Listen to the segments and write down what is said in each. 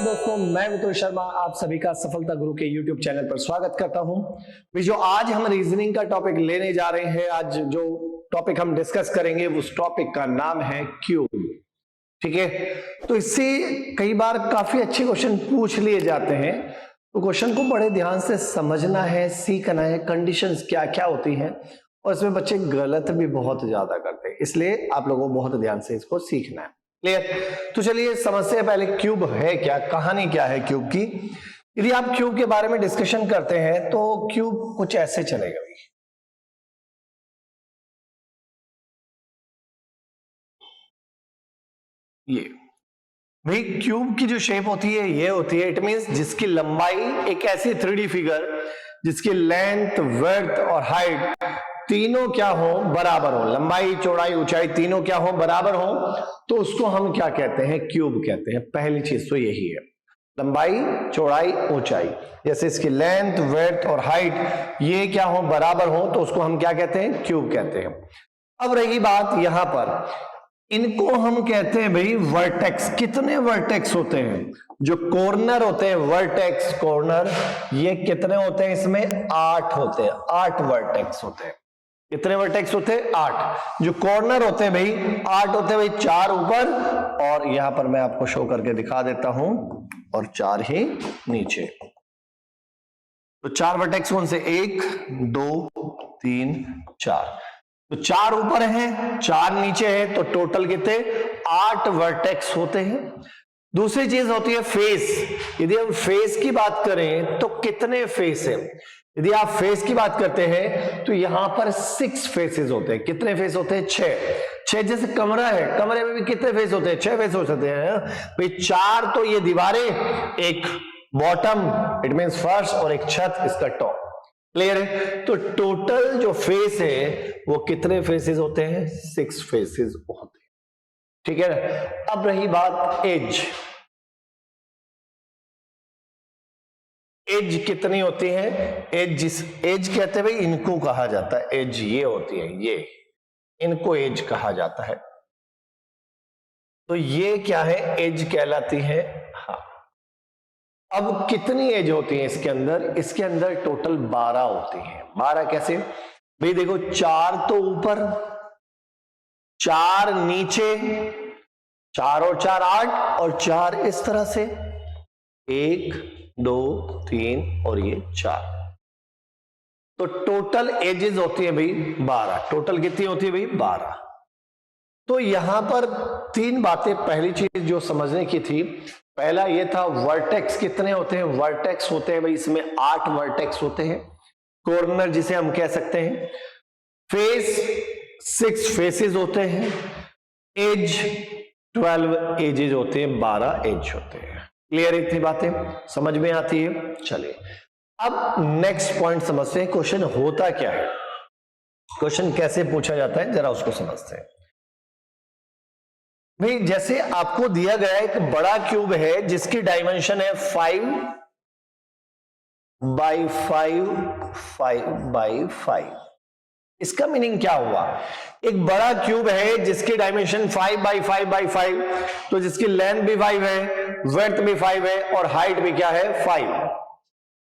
दोस्तों, मैं मितुल शर्मा आप सभी का सफलता गुरु के YouTube चैनल पर स्वागत करता हूं। जो आज हम रीजनिंग का टॉपिक लेने जा रहे हैं, आज जो टॉपिक हम डिस्कस करेंगे उस टॉपिक का नाम है क्यूब। ठीक है, तो इससे कई बार काफी अच्छे क्वेश्चन पूछ लिए जाते हैं, तो क्वेश्चन को बड़े ध्यान से समझना है, सीखना है, कंडीशंस क्या क्या होती हैं, और इसमें बच्चे गलत भी बहुत ज्यादा करते हैं, इसलिए आप लोगों को बहुत ध्यान से इसको सीखना है। क्लियर? तो चलिए समझते हैं पहले क्यूब है क्या, कहानी क्या है क्यूब की। यदि आप क्यूब के बारे में डिस्कशन करते हैं तो क्यूब कुछ ऐसे चलेगा भाई। ये भाई क्यूब की जो शेप होती है ये होती है, इट मींस जिसकी लंबाई एक ऐसी 3D फिगर जिसकी लेंथ, विड्थ और हाइट तीनों क्या हो, बराबर हो, लंबाई चौड़ाई ऊंचाई तीनों क्या हो, बराबर हो, तो उसको हम क्या कहते हैं, क्यूब कहते हैं। पहली चीज तो यही है, लंबाई चौड़ाई ऊंचाई, जैसे इसकी लेंथ, विड्थ और हाइट ये क्या हो, बराबर हो, तो उसको हम क्या कहते हैं, क्यूब कहते हैं। अब रही बात यहां पर, इनको हम कहते हैं भाई वर्टेक्स। कितने वर्टेक्स होते हैं, जो कॉर्नर होते हैं, वर्टेक्स कॉर्नर, ये कितने होते हैं, इसमें 8 होते हैं, 8 वर्टेक्स होते हैं। कितने वर्टेक्स होते हैं, 8। जो कॉर्नर होते हैं भाई 8 होते हैं भाई, 4 ऊपर, और यहां पर मैं आपको शो करके दिखा देता हूं, और 4 ही नीचे। तो 4 वर्टेक्स कौन से, 1 2 3 4, तो 4 ऊपर है 4 नीचे है, तो टोटल कितने, 8 वर्टेक्स होते हैं। दूसरी चीज होती है फेस। यदि हम फेस की बात करें तो कितने फेस है, यदि आप फेस की बात करते हैं तो यहां पर 6 फेसेस होते हैं। कितने फेस होते हैं, 6। जैसे कमरा है, कमरे में भी कितने फेस होते हैं, 6 फेस हो सकते हैं भाई। 4 तो ये दीवारें, एक बॉटम इट मींस फर्श, और एक छत इसका टॉप। क्लियर है? तो टोटल जो फेस है वो कितने फेसेस होते हैं, 6 फेसेस होते हैं। ठीक है ना? अब रही बात एज। एज कितनी होती है, एज कहते हैं भाई, इनको कहा जाता है एज, ये होती है, ये इनको एज कहा जाता है। तो ये क्या है, एज कहलाती है। हाँ, अब कितनी एज होती है इसके अंदर, इसके अंदर टोटल 12 होती है। 12 कैसे भाई, देखो 4 तो ऊपर, 4 नीचे, 4 और 4 8, और 4 इस तरह से, 1 2 3 और ये 4। तो टोटल एजेस होती है भाई 12। टोटल कितनी होती है भाई, 12। तो यहां पर 3 बातें, पहली चीज जो समझने की थी, पहला ये था वर्टेक्स कितने होते हैं, वर्टेक्स होते हैं भाई इसमें 8 वर्टेक्स होते हैं। कॉर्नर जिसे हम कह सकते हैं, फेस 6 फेसेस होते हैं, एज 12 एजेस होते हैं, 12 एज होते हैं। क्लियर, इतनी बातें समझ में आती है। चलिए अब नेक्स्ट पॉइंट समझते हैं, क्वेश्चन होता क्या है, क्वेश्चन कैसे पूछा जाता है, जरा उसको समझते हैं। भाई जैसे आपको दिया गया एक बड़ा क्यूब है जिसकी डायमेंशन है 5 बाई 5 5 बाई 5। इसका मीनिंग क्या हुआ, एक बड़ा क्यूब है जिसकी डायमेंशन 5 बाई 5 बाई 5, तो जिसकी लेंथ भी 5 है, विड्थ भी 5 है, और हाइट भी क्या है, 5।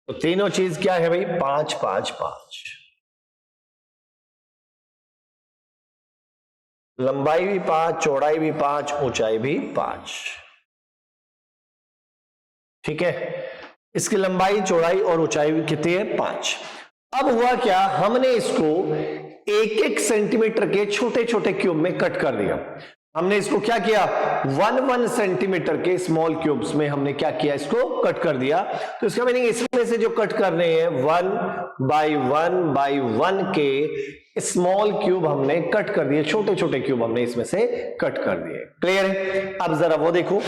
तो तीनों चीज क्या है भाई, 5 5 5। लंबाई भी 5, चौड़ाई भी 5, ऊंचाई भी 5। ठीक है, इसकी लंबाई चौड़ाई और ऊंचाई भी कितनी है, 5। अब हुआ क्या, हमने इसको 1-1 सेंटीमीटर के छोटे छोटे क्यूब में कट कर दिया। हमने इसको क्या किया, 1-1 सेंटीमीटर के स्मॉल क्यूब्स में हमने क्या किया, इसको कट कर दिया। तो इसका मीनिंग इसमें से जो कट करने हैं 1 बाई 1 बाई 1 के स्मॉल क्यूब हमने कट कर दिए, छोटे छोटे क्यूब हमने इसमें से कट कर दिए। क्लियर है? अब जरा वो देखो,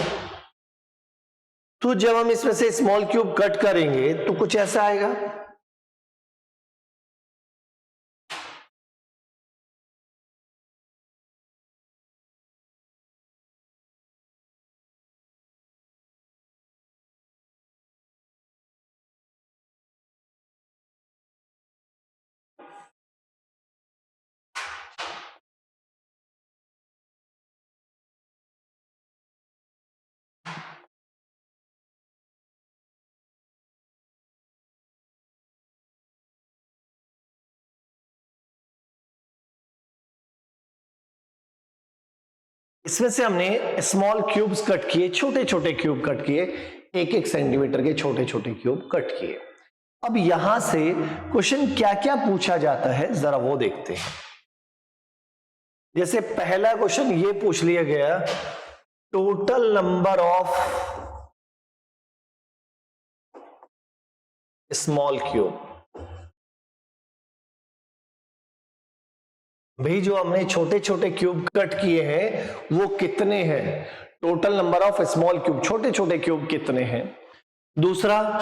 तो जब हम इसमें से स्मॉल क्यूब कट करेंगे तो कुछ ऐसा आएगा, इसमें से हमने स्मॉल क्यूब्स कट किए, छोटे छोटे क्यूब कट किए, 1-1 सेंटीमीटर के छोटे छोटे क्यूब कट किए। अब यहां से क्वेश्चन क्या क्या पूछा जाता है जरा वो देखते हैं। जैसे पहला क्वेश्चन ये पूछ लिया गया, total number of small cube. भाई जो हमने छोटे छोटे क्यूब कट किए हैं वो कितने हैं? Total number of small cube, छोटे छोटे क्यूब कितने हैं? दूसरा,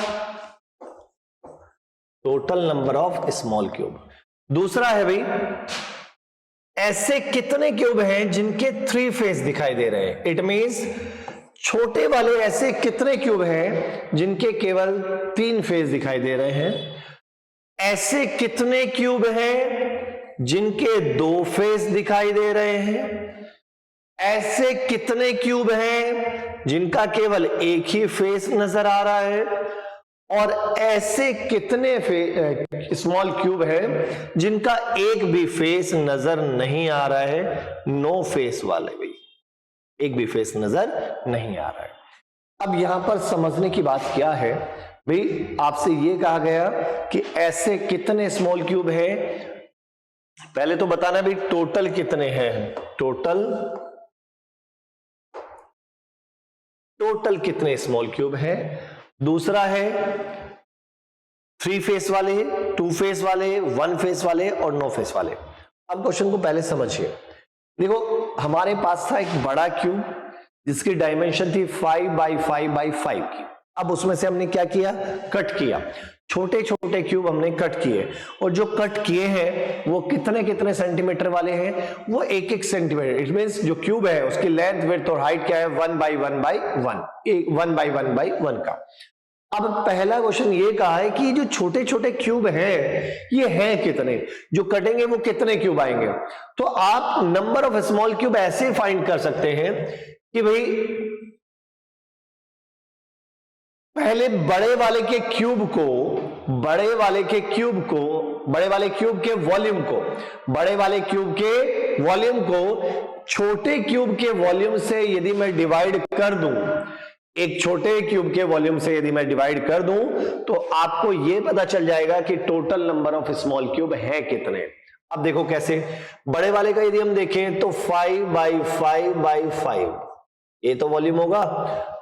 total number of small cube. दूसरा है भाई, ऐसे कितने क्यूब हैं जिनके 3 फेस दिखाई दे रहे हैं? इट मींस छोटे वाले ऐसे कितने क्यूब हैं जिनके केवल 3 फेस दिखाई दे रहे हैं? ऐसे कितने क्यूब हैं जिनके 2 फेस दिखाई दे रहे हैं? ऐसे कितने क्यूब हैं जिनका केवल एक ही फेस नजर आ रहा है? और ऐसे कितने स्मॉल क्यूब हैं जिनका एक भी फेस नजर नहीं आ रहा है? नो फेस वाले भाई, एक भी फेस नजर नहीं आ रहा है। अब यहां पर समझने की बात क्या है भाई, आपसे यह कहा गया कि ऐसे कितने स्मॉल क्यूब हैं। पहले तो बताना भाई टोटल कितने हैं, टोटल कितने स्मॉल क्यूब हैं। दूसरा है 3 फेस वाले, 2 फेस वाले, 1 फेस वाले और नो फेस वाले। अब क्वेश्चन को पहले समझिए। देखो हमारे पास था एक बड़ा क्यूब जिसकी डायमेंशन थी 5 बाई 5 बाई 5 की। अब उसमें से हमने क्या किया? कट किया। छोटे छोटे क्यूब हमने कट किए, और जो कट किए हैं वो कितने कितने सेंटीमीटर वाले हैं? वो 1-1 सेंटीमीटर। इट मींस जो क्यूब है उसकी लेंथ, विड्थ और हाइट क्या है? 1 बाई 1 बाई 1, 1 बाई 1 बाई 1 का। अब पहला क्वेश्चन ये कहा है कि जो छोटे छोटे क्यूब हैं ये हैं कितने, जो कटेंगे वो कितने क्यूब आएंगे? तो आप नंबर ऑफ स्मॉल क्यूब ऐसे फाइंड कर सकते हैं कि भाई पहले बड़े वाले के क्यूब के वॉल्यूम को छोटे क्यूब के वॉल्यूम से यदि मैं डिवाइड कर दूं, एक छोटे क्यूब के वॉल्यूम से यदि मैं डिवाइड कर दूं, तो आपको यह पता चल जाएगा कि total number of small cube है कितने। अब देखो कैसे, बड़े वाले का यदि हम देखें तो 5 बाई 5 बाई 5, ये तो वॉल्यूम होगा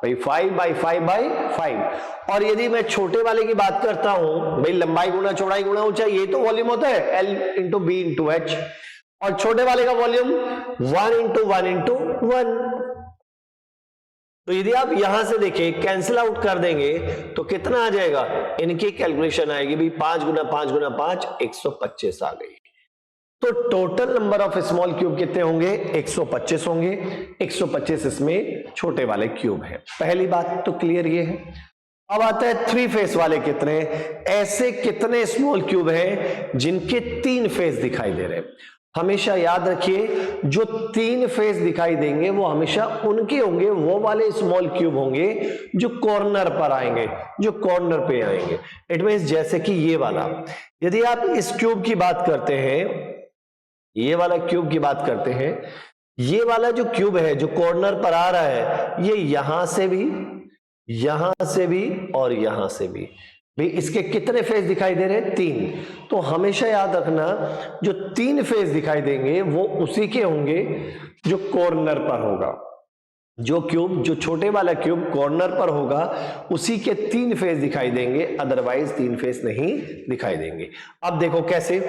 भाई 5 बाई 5 बाई 5। और यदि मैं छोटे वाले की बात करता हूं भाई, लंबाई गुना चौड़ाई गुना ऊंचाई, ये तो वॉल्यूम होता है L into B into H. और छोटे वाले का वॉल्यूम 1 इंटू 1 इंटू 1। तो यदि आप यहां से देखें, कैंसिल आउट कर देंगे तो कितना आ जाएगा? इनकी कैलकुलेशन आएगी भाई 5 गुना 5 गुना 5, 125 आ गई। तो total number of small cube कितने होंगे? 125 होंगे। 125 इसमें छोटे वाले क्यूब है। पहली बात तो क्लियर ये है। अब आता है 3 फेस वाले कितने? ऐसे कितने स्मॉल क्यूब हैं जिनके 3 फेस दिखाई दे रहे हैं? हमेशा याद रखिए, जो 3 फेस दिखाई देंगे वो हमेशा उनके होंगे, वो वाले स्मॉल क्यूब होंगे जो कॉर्नर पर आएंगे, जो कॉर्नर पे आएंगे। इट मींस जैसे कि ये वाला, यदि आप इस क्यूब की बात करते हैं, ये वाला क्यूब की बात करते हैं, ये वाला जो क्यूब है जो कॉर्नर पर आ रहा है, ये यहां से भी, यहां से भी और यहां से भी भाई इसके कितने फेस दिखाई दे रहे हैं? 3। तो हमेशा याद रखना, जो 3 फेस दिखाई देंगे वो उसी के होंगे जो कॉर्नर पर होगा। जो क्यूब, जो छोटे वाला क्यूब कॉर्नर पर होगा उसी के 3 फेस दिखाई देंगे, अदरवाइज 3 फेस नहीं दिखाई देंगे। अब देखो कैसे।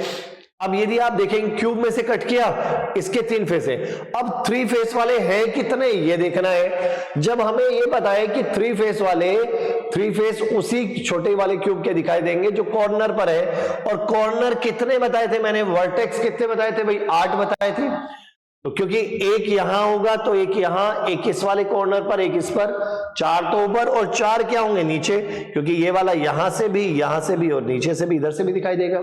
अब यदि आप देखेंगे क्यूब में से कट किया, इसके 3 फेस है। अब 3 फेस वाले हैं कितने ये देखना है। जब हमें ये पता है कि 3 फेस वाले, 3 फेस उसी छोटे वाले क्यूब के दिखाई देंगे जो कॉर्नर पर है। और कॉर्नर कितने बताए थे मैंने? वर्टेक्स कितने बताए थे भाई? 8 बताए थे। तो क्योंकि एक यहां होगा तो एक यहां, एक इस वाले कॉर्नर पर, एक इस पर, 4 तो ऊपर और 4 क्या होंगे? नीचे, क्योंकि ये वाला यहां से भी, यहां से भी और नीचे से भी, इधर से भी दिखाई देगा।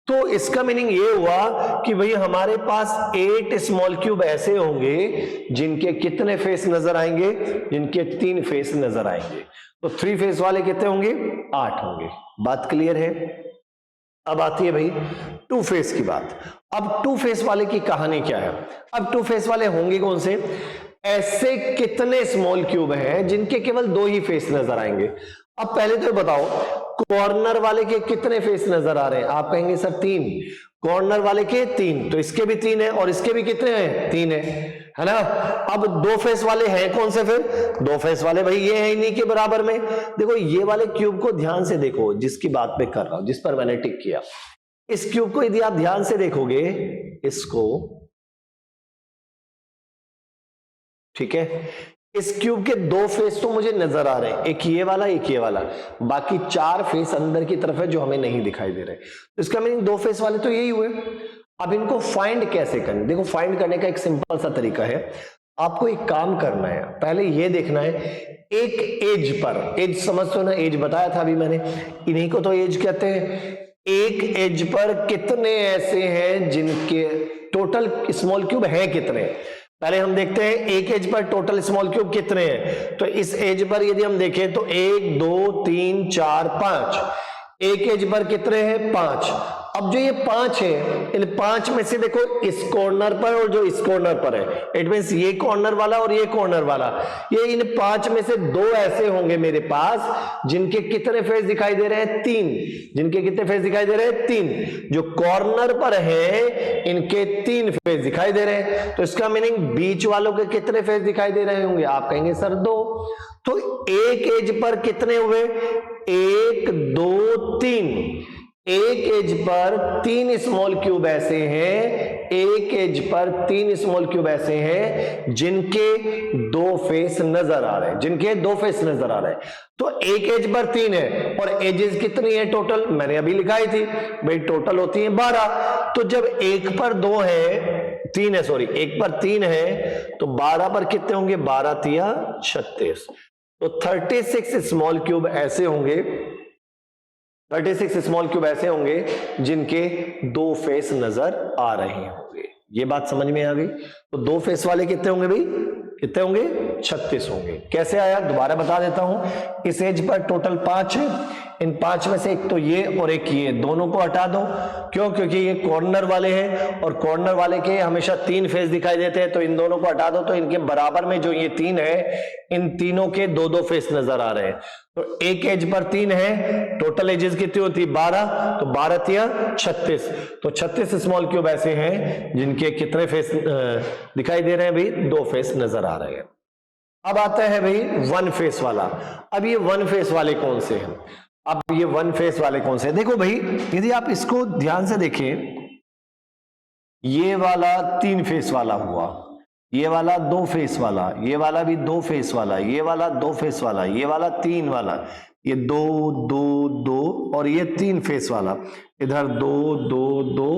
तो इसका मीनिंग ये हुआ कि भाई हमारे पास 8 स्मॉल क्यूब ऐसे होंगे जिनके कितने फेस नजर आएंगे? जिनके 3 फेस नजर आएंगे। तो 3 फेस वाले कितने होंगे? 8 होंगे। बात क्लियर है? अब आती है भाई 2 फेस की बात। अब 2 फेस वाले की कहानी क्या है? अब 2 फेस वाले होंगे कौन से? ऐसे कितने स्मॉल क्यूब हैं जिनके केवल 2 ही फेस नजर आएंगे? अब पहले तो बताओ, कॉर्नर वाले के कितने फेस नजर आ रहे हैं? आप कहेंगे सर 3। कॉर्नर वाले के 3, तो इसके भी 3 है और इसके भी कितने हैं? 3 है ना। अब 2 फेस वाले हैं कौन से? फिर 2 फेस वाले भाई ये है इन्हीं के बराबर में। देखो ये वाले क्यूब को ध्यान से देखो, जिसकी बात मैं कर रहा हूं, जिस पर मैंने टिक किया, इस क्यूब को यदि आप ध्यान से देखोगे, इसको, ठीक है, इस क्यूब के 2 फेस तो मुझे नजर आ रहे हैं, एक ये वाला एक ये वाला, बाकी 4 फेस अंदर की तरफ है जो हमें नहीं दिखाई दे रहे। तो इसका मीनिंग 2 फेस वाले तो यही हुए। अब इनको फाइंड कैसे करें? देखो फाइंड करने का एक सिंपल सा तरीका है। आपको एक काम करना है, पहले ये देखना है एक एज पर, एज समझते हो ना, एज बताया था अभी मैंने, इन्हीं को तो एज कहते हैं। एक एज पर कितने ऐसे हैं जिनके टोटल स्मॉल क्यूब है कितने? पहले हम देखते हैं एक as per total small cube कितने हैं। तो इस एज पर यदि हम देखें तो 1 2 3 4 5, एक एज पर कितने हैं? 5। अब जो ये 5 है, इन 5 में से देखो इस कॉर्नर पर और जो इस कॉर्नर पर है, इट मींस ये कॉर्नर वाला और ये कॉर्नर वाला, ये इन 5 में से 2 ऐसे होंगे मेरे पास जिनके कितने फेस दिखाई दे रहे हैं? 3। जिनके कितने फेस दिखाई दे रहे हैं? 3। जो कॉर्नर पर है इनके 3 फेस दिखाई दे रहे हैं। तो इसका मीनिंग बीच वालों के कितने फेस दिखाई दे रहे होंगे? आप कहेंगे सर 2। तो एक एज पर कितने हुए? 1 2 3। एक एज पर 3 स्मॉल क्यूब ऐसे हैं, एक एज पर 3 स्मॉल क्यूब ऐसे हैं जिनके 2 फेस नजर आ रहे हैं, जिनके 2 फेस नजर आ रहे हैं। तो एक एज पर 3 है और एजेस कितनी है टोटल? मैंने अभी लिखाई थी भाई, टोटल होती है 12। तो जब एक पर 2 है, 3 है, सॉरी, एक पर 3 है तो 12 पर कितने होंगे? 12 तिया 36। तो 36 स्मॉल क्यूब ऐसे होंगे, 36 स्मॉल क्यूब ऐसे होंगे जिनके 2 फेस नजर आ रहे होंगे। ये बात समझ में आ गई? तो 2 फेस वाले कितने होंगे भाई? कितने होंगे? 36 होंगे। कैसे आया दोबारा बता देता हूं। इस एज पर टोटल 5 है, इन 5 में से एक तो ये और एक ये, दोनों को हटा दो। क्यों? क्योंकि ये कॉर्नर वाले हैं और कॉर्नर वाले के हमेशा 3 फेस दिखाई देते हैं, तो इन दोनों को हटा दो। तो इनके बराबर में जो ये 3 है, इन तीनों के 2-2 फेस नजर आ रहे हैं। तो एक एज पर 3 है, टोटल एजेस कितनी होती है? 12। तो 12 तिया 36। तो 36 स्मॉल क्यूब ऐसे हैं जिनके कितने फेस दिखाई दे रहे हैं भाई? 2 फेस नजर आ रहे हैं। अब आता है भाई 1 फेस वाला। अब ये 1 फेस वाले कौन से हैं? अब ये 1 फेस वाले कौन से हैं? देखो भाई, यदि आप इसको ध्यान से देखें, ये वाला 3 फेस वाला हुआ, ये वाला 2 फेस वाला, ये वाला भी 2 फेस वाला, ये वाला 2 फेस वाला, ये वाला 3 वाला, ये 2 2 2 और ये 3 फेस वाला, इधर 2 2 2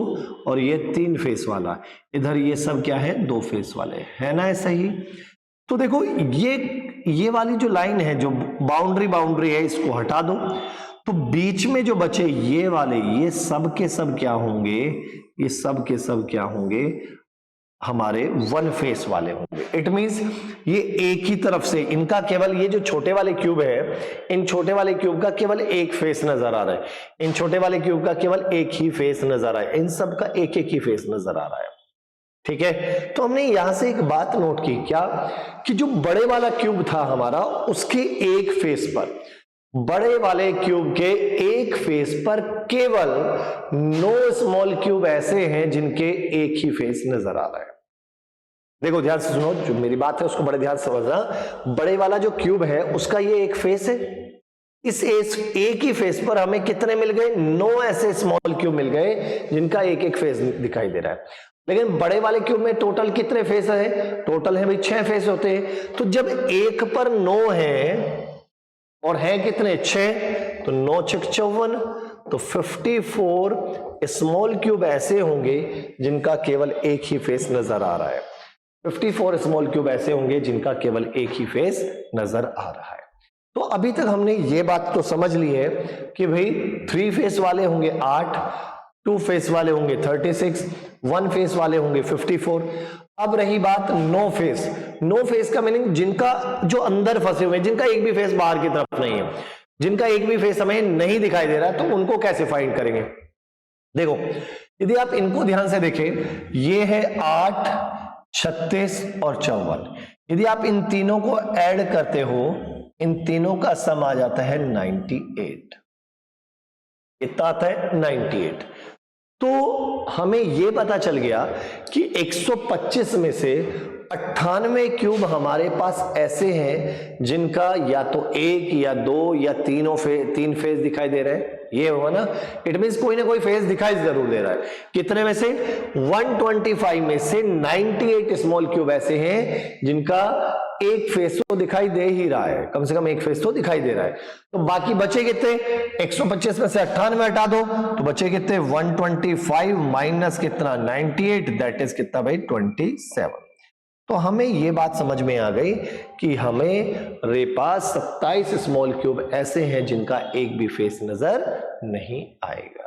और ये 3 फेस वाला, इधर ये सब क्या है? 2 फेस वाले, है ना ऐसा ही? तो देखो ये वाली जो लाइन है, जो बाउंड्री है, इसको हटा दो। तो बीच में जो बचे ये वाले, ये सब के सब क्या होंगे? ये सब के सब क्या होंगे? हमारे 1 फेस वाले होंगे। इट मींस ये एक ही तरफ से, इनका केवल ये जो छोटे वाले क्यूब है, इन छोटे वाले क्यूब का केवल एक फेस नजर आ रहा है, इन छोटे वाले क्यूब का केवल एक ही फेस नजर आ रहा है, इन सब का एक एक ही फेस नजर आ रहा है। ठीक है? तो हमने यहां से एक बात नोट की, क्या? कि जो बड़े वाला क्यूब था हमारा, उसके एक फेस पर, बड़े वाले क्यूब के एक फेस पर केवल 9 स्मॉल क्यूब ऐसे हैं जिनके एक ही फेस नजर आ रहा है। देखो ध्यान से सुनो, जो मेरी बात है उसको बड़े ध्यान से समझना। बड़े वाला जो क्यूब है उसका ये एक फेस है, इस एक ही फेस पर हमें कितने मिल गए? 9 ऐसे स्मॉल क्यूब मिल गए जिनका एक एक फेस दिखाई दे रहा है। लेकिन बड़े वाले क्यूब में टोटल कितने फेस है? टोटल है भाई 6 फेस होते हैं। तो जब एक पर 9 है और है कितने? 6, तो 9 6 54, तो 54 स्मॉल क्यूब ऐसे होंगे जिनका केवल एक ही फेस नजर आ रहा है। 54 स्मॉल क्यूब ऐसे होंगे जिनका केवल एक ही फेस नजर आ रहा है। तो अभी तक हमने ये बात तो समझ ली है कि भाई 3 फेस वाले होंगे 8, 2 फेस वाले होंगे 36, 1 फेस वाले होंगे 54। अब रही बात 9 फेस। 9 फेस का मीनिंग जिनका जो अंदर फंसे हुए, जिनका एक भी फेस बाहर की तरफ नहीं है, जिनका एक भी फेस हमें नहीं दिखाई दे रहा, तो उनको कैसे फाइंड करेंगे? देखो यदि आप इनको ध्यान से देखें, ये है 8, 36 और 54, यदि आप इन तीनों को ऐड करते हो, इन तीनों का सम आ जाता है 98। कितना आता है? 98। तो हमें यह पता चल गया कि 125 में से 98 क्यूब हमारे पास ऐसे हैं जिनका या तो एक या दो या तीन फेज दिखाई दे रहे हैं। ये हुआ ना, इट मींस कोई ना कोई फेज दिखाई जरूर दे रहा है। कितने में से? 125 में से 98 स्मॉल क्यूब ऐसे हैं जिनका एक फेस तो दिखाई दे ही रहा है, कम से कम एक फेस तो दिखाई दे रहा है। तो बाकी बचे कितने? 125 में से 98 हटा दो तो बचे कितने? 125 माइनस कितना? 98, दैट इज कितना भाई? 27। तो हमें यह बात समझ में आ गई कि हमें पास 27 स्मॉल क्यूब ऐसे हैं जिनका एक भी फेस नजर नहीं आएगा।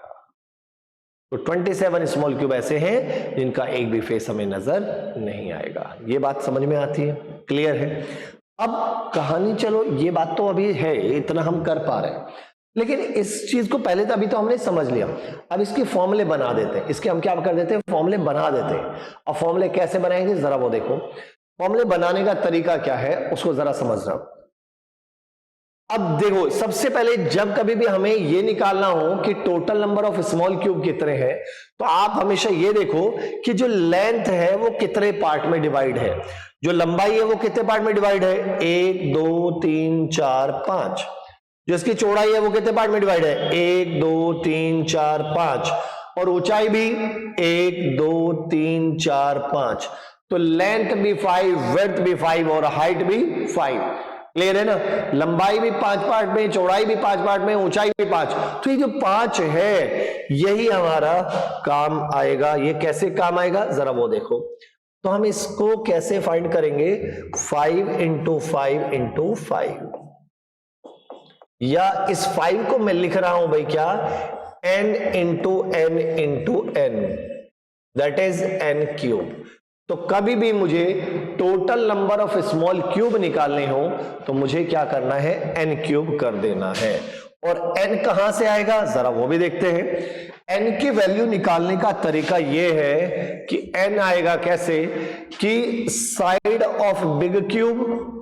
तो 27 स्मॉल क्यूब ऐसे हैं जिनका एक भी फेस हमें नजर नहीं आएगा। ये बात समझ में आती है? क्लियर है? अब कहानी, चलो ये बात तो अभी है, इतना हम कर पा रहे हैं, लेकिन इस चीज को पहले तो अभी तो हमने समझ लिया। अब इसके फॉर्मूले बना देते हैं। इसके हम क्या कर देते हैं? फॉर्मूले बना देते हैं। अब फॉर्मूले कैसे बनाएंगे जरा वो देखो। फॉर्मूले बनाने का तरीका क्या है उसको जरा समझना। अब देखो, सबसे पहले जब कभी भी हमें यह निकालना हो कि total number of small cube कितने हैं, तो आप हमेशा ये देखो कि जो लेंथ है वो कितने पार्ट में डिवाइड है, जो लंबाई है वो कितने पार्ट में डिवाइड है? 1 2 3 4 5। जो इसकी चौड़ाई है वो कितने पार्ट में डिवाइड है? 1 2 3 4 5। और ऊंचाई भी 1 2 3 4 5। तो लेंथ भी 5, विड्थ भी 5 और हाइट भी 5। क्लियर है ना? लंबाई भी 5 पार्ट में, चौड़ाई भी 5 पार्ट में, ऊंचाई भी 5। तो ये जो 5 है यही हमारा काम आएगा। ये कैसे काम आएगा जरा वो देखो। तो हम इसको कैसे फाइंड करेंगे? 5 इंटू 5 इंटू 5, या इस 5 को मैं लिख रहा हूं भाई क्या? n into n into n, that is n cube. तो कभी भी मुझे total number of small cube निकालने हो तो मुझे क्या करना है? n क्यूब कर देना है। और n कहां से आएगा जरा वो भी देखते हैं। n की वैल्यू निकालने का तरीका यह है कि n आएगा कैसे कि साइड ऑफ बिग क्यूब,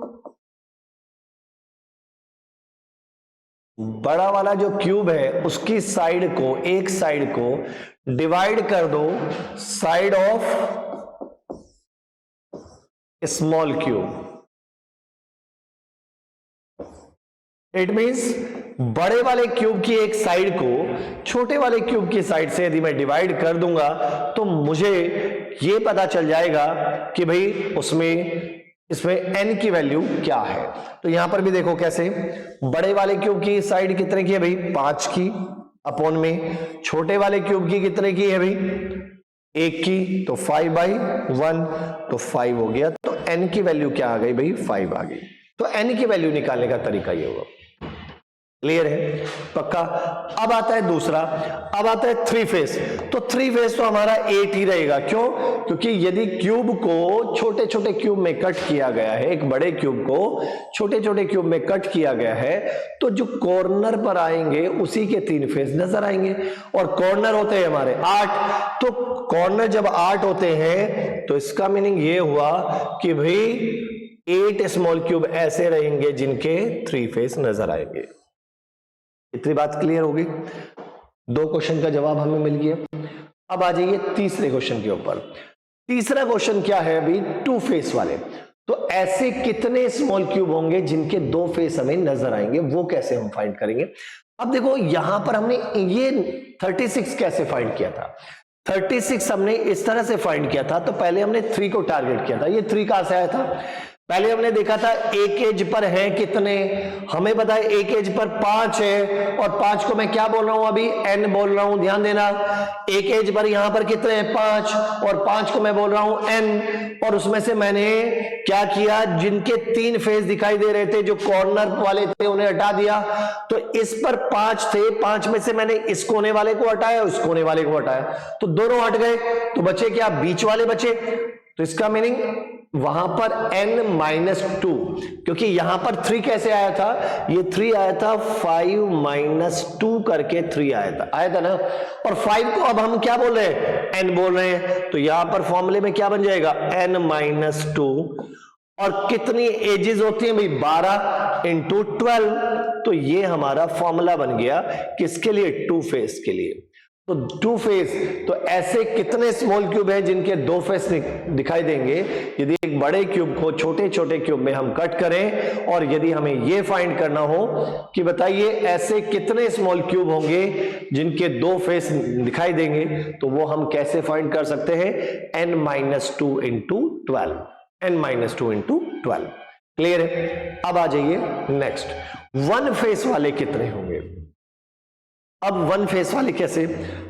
बड़ा वाला जो क्यूब है उसकी साइड को, एक साइड को डिवाइड कर दो side of small cube. It means बड़े वाले क्यूब की एक साइड को छोटे वाले क्यूब की साइड से यदि मैं डिवाइड कर दूंगा तो मुझे यह पता चल जाएगा कि भाई इसमें n की वैल्यू क्या है। तो यहां पर भी देखो कैसे, बड़े वाले क्यूब की साइड कितने की है भाई? 5 की अपॉन में। छोटे वाले क्यूब की कितने की है भाई? 1 की। तो 5/1, तो 5 हो गया। तो n की वैल्यू क्या आ गई भाई? 5 आ गई। तो n की वैल्यू निकालने का तरीका ये होगा। क्लियर है? पक्का? अब आता है दूसरा, अब आता है 3 फेस। तो 3 फेस तो हमारा 8 ही रहेगा। क्यों? क्योंकि यदि क्यूब को छोटे छोटे क्यूब में कट किया गया है, एक बड़े क्यूब को छोटे छोटे क्यूब में कट किया गया है, तो जो कॉर्नर पर आएंगे उसी के 3 फेस नजर आएंगे। और कॉर्नर होते हैं हमारे 8। तो कॉर्नर जब 8 होते हैं तो इसका मीनिंग ये हुआ कि भाई 8 स्मॉल क्यूब ऐसे रहेंगे जिनके 3 फेस नजर आएंगे। इतनी बात क्लियर होगी? 2 क्वेश्चन का जवाब हमें मिल गया। अब आ जाइए तीसरे क्वेश्चन के ऊपर। तीसरा क्वेश्चन क्या है अभी? 2 फेस वाले। तो ऐसे कितने स्मॉल क्यूब होंगे जिनके 2 फेस हमें नजर आएंगे, वो कैसे हम फाइंड करेंगे? अब देखो यहां पर हमने ये 36 कैसे फाइंड किया था? 36 हमने इस तरह से फाइंड किया था। तो पहले हमने 3 को टारगेट किया था। ये 3 कहां से आया था? पहले हमने देखा था एक एज पर है कितने, हमें पता है एक एज पर 5 है, और 5 को मैं क्या बोल रहा हूं अभी? n बोल रहा हूं। ध्यान देना, एक एज पर यहां पर कितने हैं? 5, और 5 को मैं बोल रहा हूं n। और उसमें से मैंने क्या किया? जिनके 3 फेस दिखाई दे रहे थे, जो कॉर्नर वाले थे, उन्हें हटा दिया। तो इस पर 5 थे, 5 में से मैंने इस कोने वाले को हटाया, उस कोने वाले को हटाया, तो दोनों हट गए। तो बचे क्या? बीच वाले बचे। तो इसका मीनिंग वहां पर n-2, क्योंकि यहां पर 3 कैसे आया था? ये 3 आया था 5-2 करके 3 आया था ना। और 5 को अब हम क्या बोल रहे हैं? n बोल रहे हैं। तो यहां पर फॉर्मूले में क्या बन जाएगा? n-2 और कितनी एजेस होती हैं भाई, 12 इंटू 12। तो ये हमारा फॉर्मूला बन गया किसके लिए, टू फेस के लिए। तो टू फेस, तो ऐसे कितने स्मॉल क्यूब हैं जिनके दो फेस दिखाई देंगे। यदि एक बड़े क्यूब को छोटे छोटे क्यूब में हम कट करें और यदि हमें यह फाइंड करना हो कि बताइए ऐसे कितने स्मॉल क्यूब होंगे जिनके दो फेस दिखाई देंगे, तो वो हम कैसे फाइंड कर सकते हैं, n-2 into 12, n-2 into 12। Clear है। अब आ जाइए नेक्स्ट, वन फेस वाले कितने होंगे। अब वन फेस वाले कैसे,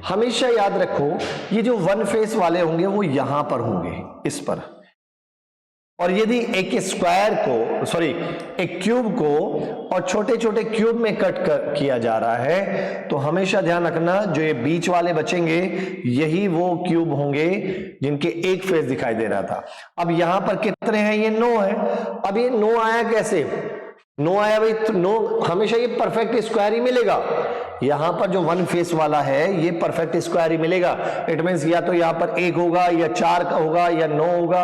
हमेशा याद रखो ये जो वन फेस वाले होंगे वो यहां पर होंगे, इस पर। और यदि एक स्क्वायर को, सॉरी एक क्यूब को और छोटे छोटे क्यूब में कट किया जा रहा है, तो हमेशा ध्यान रखना जो ये बीच वाले बचेंगे यही वो क्यूब होंगे जिनके एक फेस दिखाई दे रहा था। अब यहां पर कितने हैं, ये 9 है। अब ये 9 आया कैसे, 9 आया भाई, तो 9 हमेशा ये परफेक्ट स्क्वायर ही मिलेगा। यहां पर जो वन फेस वाला है ये परफेक्ट स्क्वायर ही मिलेगा। इट मींस या तो यहां पर 1 होगा या 4 का होगा या 9 होगा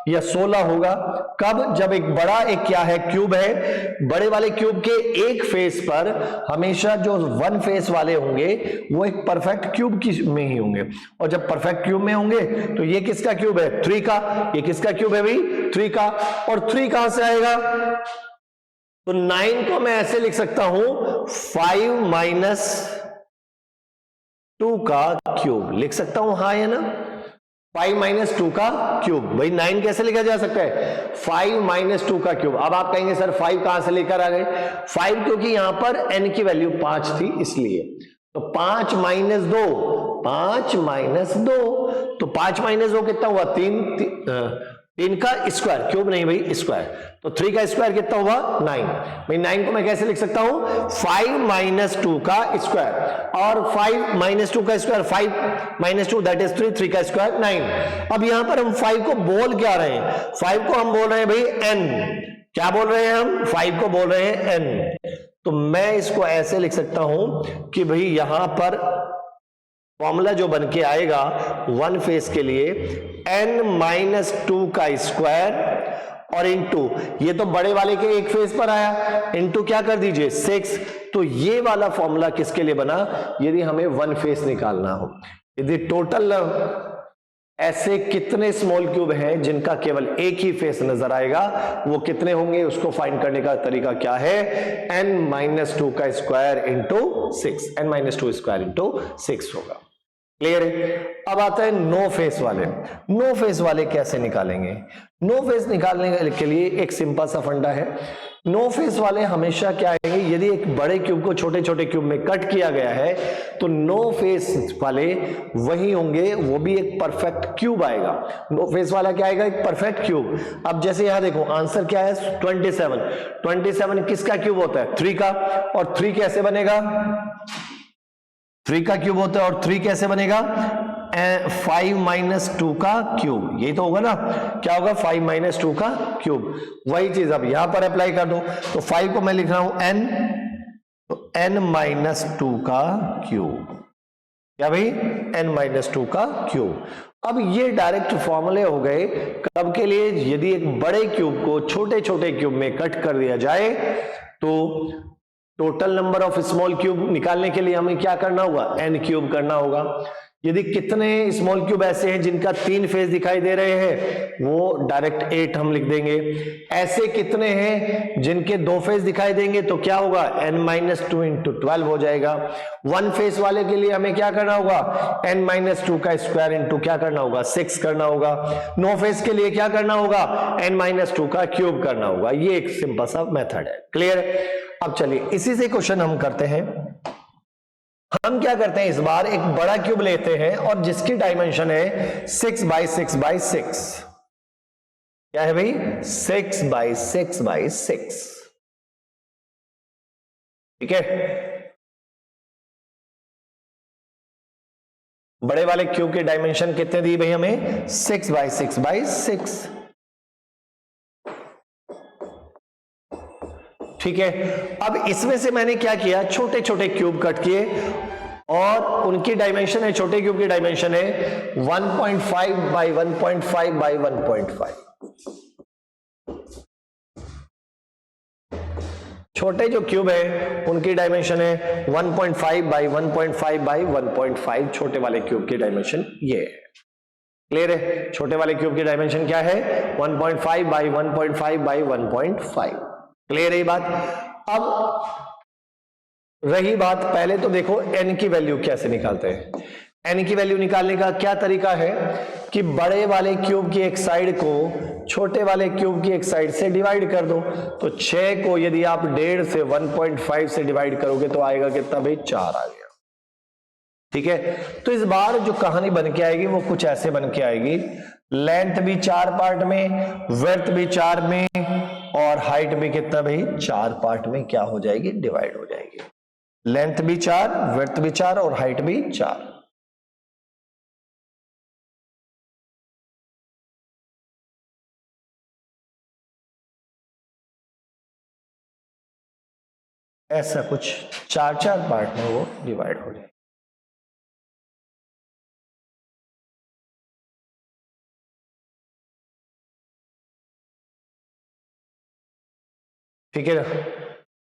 या 16 होगा। कब, जब एक बड़ा एक क्या है, क्यूब है, बड़े वाले क्यूब के एक फेस पर हमेशा जो वन फेस वाले होंगे वो एक परफेक्ट क्यूब की में ही होंगे। और जब परफेक्ट क्यूब में होंगे तो ये किसका क्यूब है, 3 का। ये किसका क्यूब है भाई, 3 का। और 3 कहां से आएगा, तो 9 को मैं ऐसे लिख सकता हूं 5 - 2 का क्यूब लिख सकता हूं, हाँ या ना, 5 - 2 का क्यूब। भाई 9 कैसे लिखा जा सकता है, 5 - 2 का क्यूब। अब आप कहेंगे सर 5 कहां से लेकर आ गए, 5 क्योंकि यहां पर n की वैल्यू 5 थी इसलिए। तो 5 - 2, 5 - 2, तो 5 - 2 कितना हुआ, 3 का स्क्वायर, क्यूब नहीं भाई स्क्वायर। तो 3 का स्क्वायर कितना हुआ, 9। भाई 9 को मैं कैसे लिख सकता हूं, 5 - 2 का स्क्वायर। और 5 - 2 का स्क्वायर 5 - 2 दैट इज 3, 3 का स्क्वायर 9। अब यहां पर हम 5 को बोल क्या रहे हैं, 5 को हम बोल रहे हैं भाई n। क्या बोल रहे हैं हम, 5 को बोल रहे हैं n। तो मैं इसको ऐसे लिख सकता हूं कि भाई यहां पर फॉर्मूला जो बन के आएगा वन फेस के लिए n-2 का स्क्वायर और इंटू, ये तो बड़े वाले के एक फेस पर आया, इंटू क्या कर दीजिए 6। तो ये वाला फॉर्मूला किसके लिए बना, यदि हमें वन फेस निकालना हो। यदि टोटल ऐसे कितने स्मॉल क्यूब हैं जिनका केवल एक ही फेस नजर आएगा, वो कितने होंगे, उसको फाइंड करने का तरीका क्या है, n-2 का square into 6, n-2 square into 6 होगा। क्लियर है। अब आता है नो फेस वाले। नो फेस वाले कैसे निकालेंगे, नो फेस निकालने के लिए एक सिंपल सा फंडा है। नो फेस वाले हमेशा क्या आएंगे, यदि एक बड़े क्यूब को छोटे छोटे क्यूब में कट किया गया है तो नो फेस वाले वही होंगे, वो भी एक परफेक्ट क्यूब आएगा। नो फेस वाला क्या आएगा, एक परफेक्ट क्यूब। अब जैसे यहां देखो आंसर क्या है 27। 27 किसका क्यूब होता है, 3 का। और 3 कैसे बनेगा, 3 का क्यूब होता है। और 3 कैसे बनेगा, 5 - 2 का क्यूब। यही तो होगा ना, क्या होगा 5 - 2 का क्यूब। वही चीज अब यहां पर अप्लाई कर दो। तो 5 को मैं लिख रहा हूं n, तो n-2 का क्यूब। क्या भाई, n-2 का क्यूब। अब ये डायरेक्ट फॉर्मूले हो गए कब के लिए, यदि एक बड़े क्यूब को छोटे छोटे क्यूब में कट कर दिया जाए तो total number of small cube निकालने के लिए हमें क्या करना होगा, n क्यूब करना होगा। यदि कितने स्मॉल क्यूब ऐसे हैं जिनका 3 फेस दिखाई दे रहे हैं, वो डायरेक्ट 8 हम लिख देंगे। ऐसे कितने हैं जिनके 2 फेस दिखाई देंगे, तो क्या होगा n-2 इंटू 12 हो जाएगा। वन फेस वाले के लिए हमें क्या करना होगा, n-2 का स्क्वायर इंटू क्या करना होगा, 6 करना होगा। नो फेस के लिए क्या करना होगा, n-2 का क्यूब करना होगा। ये एक सिंपल सा मेथड है। क्लियर। अब चलिए इसी से क्वेश्चन हम करते हैं। हम क्या करते हैं, इस बार एक बड़ा क्यूब लेते हैं और जिसकी डायमेंशन है 6 बाई 6 बाई 6। क्या है भाई, 6 बाई 6 बाई 6। ठीक है। बड़े वाले क्यूब के डायमेंशन कितने दी भाई हमें, 6 बाई 6 बाई 6। ठीक है। अब इसमें से मैंने क्या किया, छोटे छोटे क्यूब कट किए और उनकी डायमेंशन है, छोटे क्यूब की डायमेंशन है 1.5 बाई 1.5 बाई 1.5। छोटे जो क्यूब है उनकी डायमेंशन है 1.5 बाई 1.5 बाई 1.5, छोटे वाले क्यूब की डायमेंशन ये है। क्लियर है? छोटे वाले क्यूब की डायमेंशन क्या है? 1.5 बाई 1.5 बाई 1.5। क्लियर है ये बात? अब रही बात, पहले तो देखो n की वैल्यू कैसे निकालते हैं। n की वैल्यू निकालने का क्या तरीका है कि बड़े वाले क्यूब की एक साइड को छोटे वाले क्यूब की एक साइड से डिवाइड कर दो। तो 6 को यदि आप 1.5 से 1.5 से डिवाइड करोगे तो आएगा कितना भाई? 4 आ गया। ठीक है, तो इस बार जो कहानी बन के आएगी वो कुछ ऐसे बन के आएगी, लेंथ भी 4 पार्ट में, विड्थ भी 4 में, और हाइट भी कितना भाई? 4 पार्ट में क्या हो जाएगी? डिवाइड हो जाएगी। लेंथ भी 4, विड्थ भी 4 और हाइट भी 4। ऐसा कुछ 4 पार्ट में वो डिवाइड हो जाए। ठीक है ना?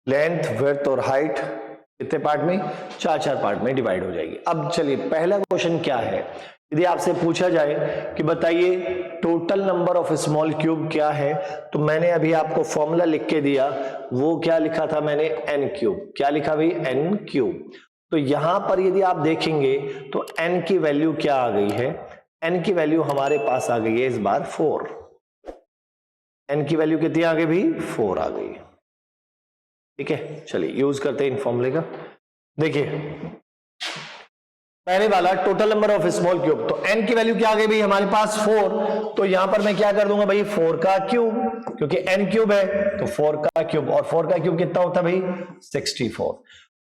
लेंथ, विड्थ और हाइट कितने पार्ट में? 4 पार्ट में डिवाइड हो जाएगी। अब चलिए पहला क्वेश्चन क्या है, यदि आपसे पूछा जाए कि बताइए total number of small cube क्या है, तो मैंने अभी आपको फॉर्मूला लिख के दिया, वो क्या लिखा था मैंने? n cube. क्या लिखा भाई? n cube. तो यहां पर यदि आप देखेंगे तो n की वैल्यू क्या आ गई है? n की वैल्यू हमारे पास आ गई है इस बार 4। n की वैल्यू कितनी आ गई भाई? 4 आ गई। ठीक है, चलिए यूज करते हैं इन फॉर्मूले का। देखिए पहले वाला total number of small cube, तो n की वैल्यू क्या आ गई भाई हमारे पास? 4। तो यहां पर मैं क्या कर दूंगा भाई? 4 का क्यूब, क्योंकि n क्यूब है तो 4 का क्यूब, और 4 का क्यूब कितना होता है भाई? 64।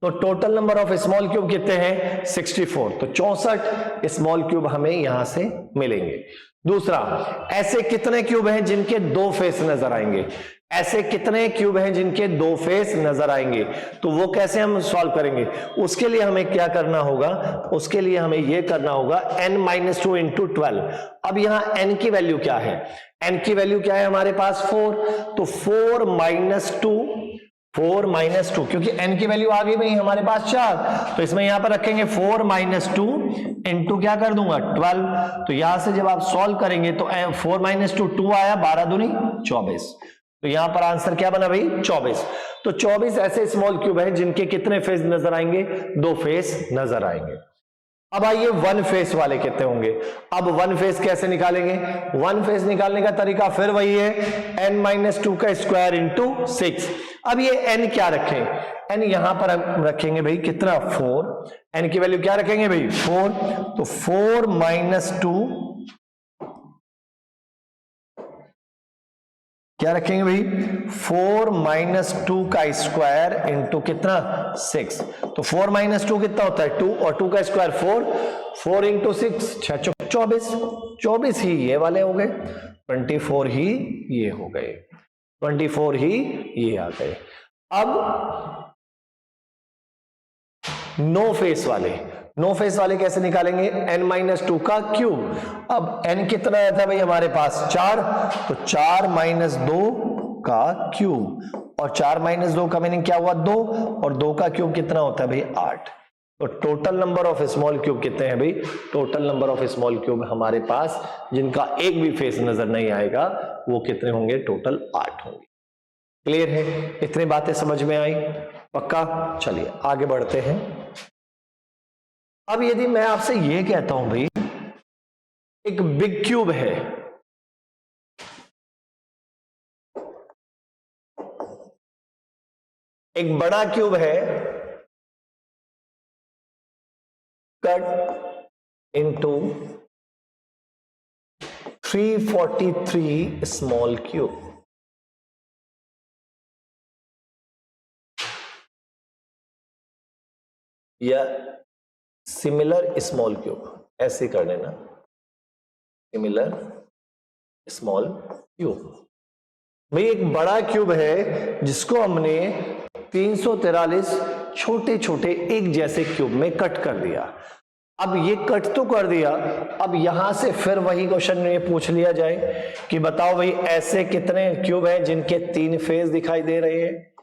तो total number of small cube कितने हैं? 64। तो 64 स्मॉल क्यूब हमें यहां से मिलेंगे। दूसरा, ऐसे कितने क्यूब हैं जिनके 2 फेस नजर आएंगे? ऐसे कितने क्यूब हैं जिनके 2 फेस नजर आएंगे? तो वो कैसे हम सॉल्व करेंगे? उसके लिए हमें क्या करना होगा? उसके लिए हमें यह करना होगा n-2 इंटू 12। अब यहां n की वैल्यू क्या है? n की वैल्यू क्या है हमारे पास? 4। तो 4 माइनस 2, क्योंकि n की वैल्यू आ गई भाई हमारे पास 4, तो इसमें यहां पर रखेंगे 4 माइनस 2 इंटू क्या कर दूंगा? 12। तो यहां से जब आप सॉल्व करेंगे तो 4 माइनस 2 आया, 12 दूनी 24। तो यहां पर आंसर क्या बना भाई? 24। तो 24 ऐसे स्मॉल क्यूब हैं जिनके कितने फेस नजर आएंगे? 2 फेस नजर आएंगे। अब आइए 1 फेस वाले कितने होंगे? अब 1 फेस कैसे निकालेंगे? 1 फेस निकालने का तरीका फिर वही है, n-2 का स्क्वायर इंटू 6। अब ये n क्या रखें? n यहां पर हम रखेंगे भाई कितना? 4। n की वैल्यू क्या रखेंगे भाई? 4। तो 4 माइनस 2 क्या रखेंगे भाई? 4 माइनस 2 का स्क्वायर इंटू कितना? 6। तो 4 माइनस 2 कितना होता है? 2, और 2 का स्क्वायर 4। 4 इंटू 6 24। 24 ही ये वाले हो गए, 24 ही ये हो गए, 24 ही ये आ गए। अब नो फेस वाले कैसे निकालेंगे? n-2 का क्यूब। अब n कितना आया था भाई हमारे पास? 4। तो 4 माइनस 2 का क्यूब, और 4 माइनस 2 का मीनिंग क्या हुआ? 2, और 2 का क्यूब कितना होता है भाई? 8। तो total number of small cube कितने हैं भाई? Total number of small cube हमारे पास जिनका एक भी फेस नजर नहीं आएगा वो कितने होंगे? टोटल 8 होंगे। क्लियर है? इतनी बातें समझ में आई? पक्का? चलिए आगे बढ़ते हैं। अब यदि मैं आपसे यह कहता हूं भाई एक बिग क्यूब है, एक बड़ा क्यूब है, कट इनटू 343 स्मॉल क्यूब। या सिमिलर स्मॉल क्यूब, ऐसे कर लेना, सिमिलर स्मॉल क्यूब। भाई एक बड़ा क्यूब है जिसको हमने 343 छोटे छोटे एक जैसे क्यूब में कट कर दिया। अब ये कट तो कर दिया, अब यहां से फिर वही क्वेश्चन में पूछ लिया जाए कि बताओ भाई ऐसे कितने क्यूब हैं जिनके 3 फेस दिखाई दे रहे हैं?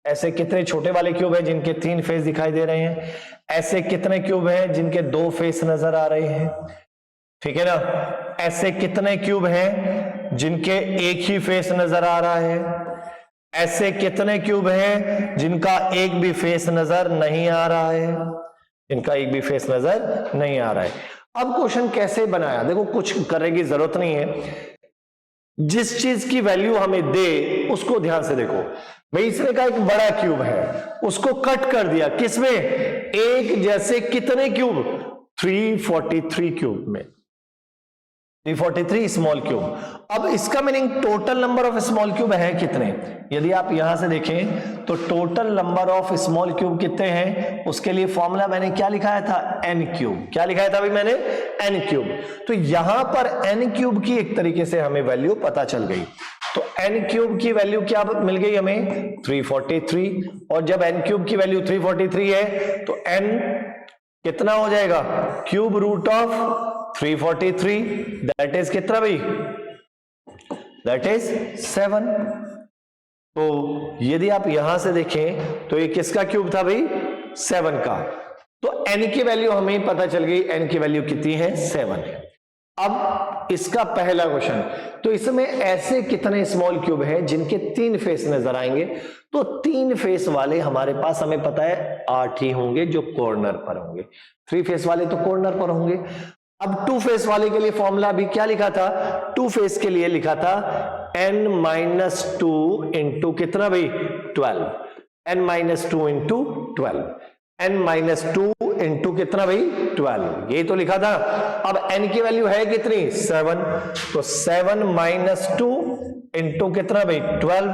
ऐसे कितने छोटे वाले क्यूब है जिनके 3 फेस दिखाई दे रहे हैं, ऐसे कितने क्यूब है जिनके 2 फेस नजर आ रहे हैं, ठीक है ना, ऐसे कितने क्यूब हैं जिनके एक ही फेस नजर आ रहा है, ऐसे कितने क्यूब हैं जिनका एक भी फेस नजर नहीं आ रहा है, जिनका एक भी फेस नजर नहीं आ रहा है। अब क्वेश्चन कैसे बनाया, देखो कुछ करने की जरूरत नहीं है, जिस चीज की वैल्यू हमें दे उसको ध्यान से देखो। भाई इसने कहा एक बड़ा क्यूब है, उसको कट कर दिया किसमें, एक जैसे कितने क्यूब, 343 क्यूब में, 343 स्मॉल क्यूब। अब इसका meaning total number of small cube है कितने, यदि आप यहां से देखें तो total number of small cube कितने हैं, उसके लिए फॉर्मूला मैंने क्या लिखाया था, n क्यूब। क्या लिखाया था भाई मैंने, n क्यूब। तो यहां पर n क्यूब की एक तरीके से हमें वैल्यू पता चल गई। तो n क्यूब की वैल्यू क्या मिल गई हमें, 343। और जब n क्यूब की वैल्यू 343 है तो n कितना हो जाएगा, cube root of 343, that is कितना भाई, दैट इज 7। तो यदि आप यहां से देखें तो ये किसका क्यूब था भाई, 7 का। तो n की वैल्यू हमें पता चल गई, n की वैल्यू कितनी है, 7 है। अब इसका पहला क्वेश्चन, तो इसमें ऐसे कितने स्मॉल क्यूब हैं जिनके 3 फेस नजर आएंगे, तो 3 फेस वाले हमारे पास हमें पता है 8 ही होंगे जो कॉर्नर पर होंगे, 3 फेस वाले तो कॉर्नर पर होंगे। अब 2 फेस वाले के लिए फॉर्मूला भी क्या लिखा था, 2 फेस के लिए लिखा था n-2 इंटू कितना भाई, 12, n-2 इंटू 12, n-2 इंटू कितना भाई, 12, यही तो लिखा था। अब n की वैल्यू है कितनी, 7, तो 7-2 इंटू कितना भाई, 12।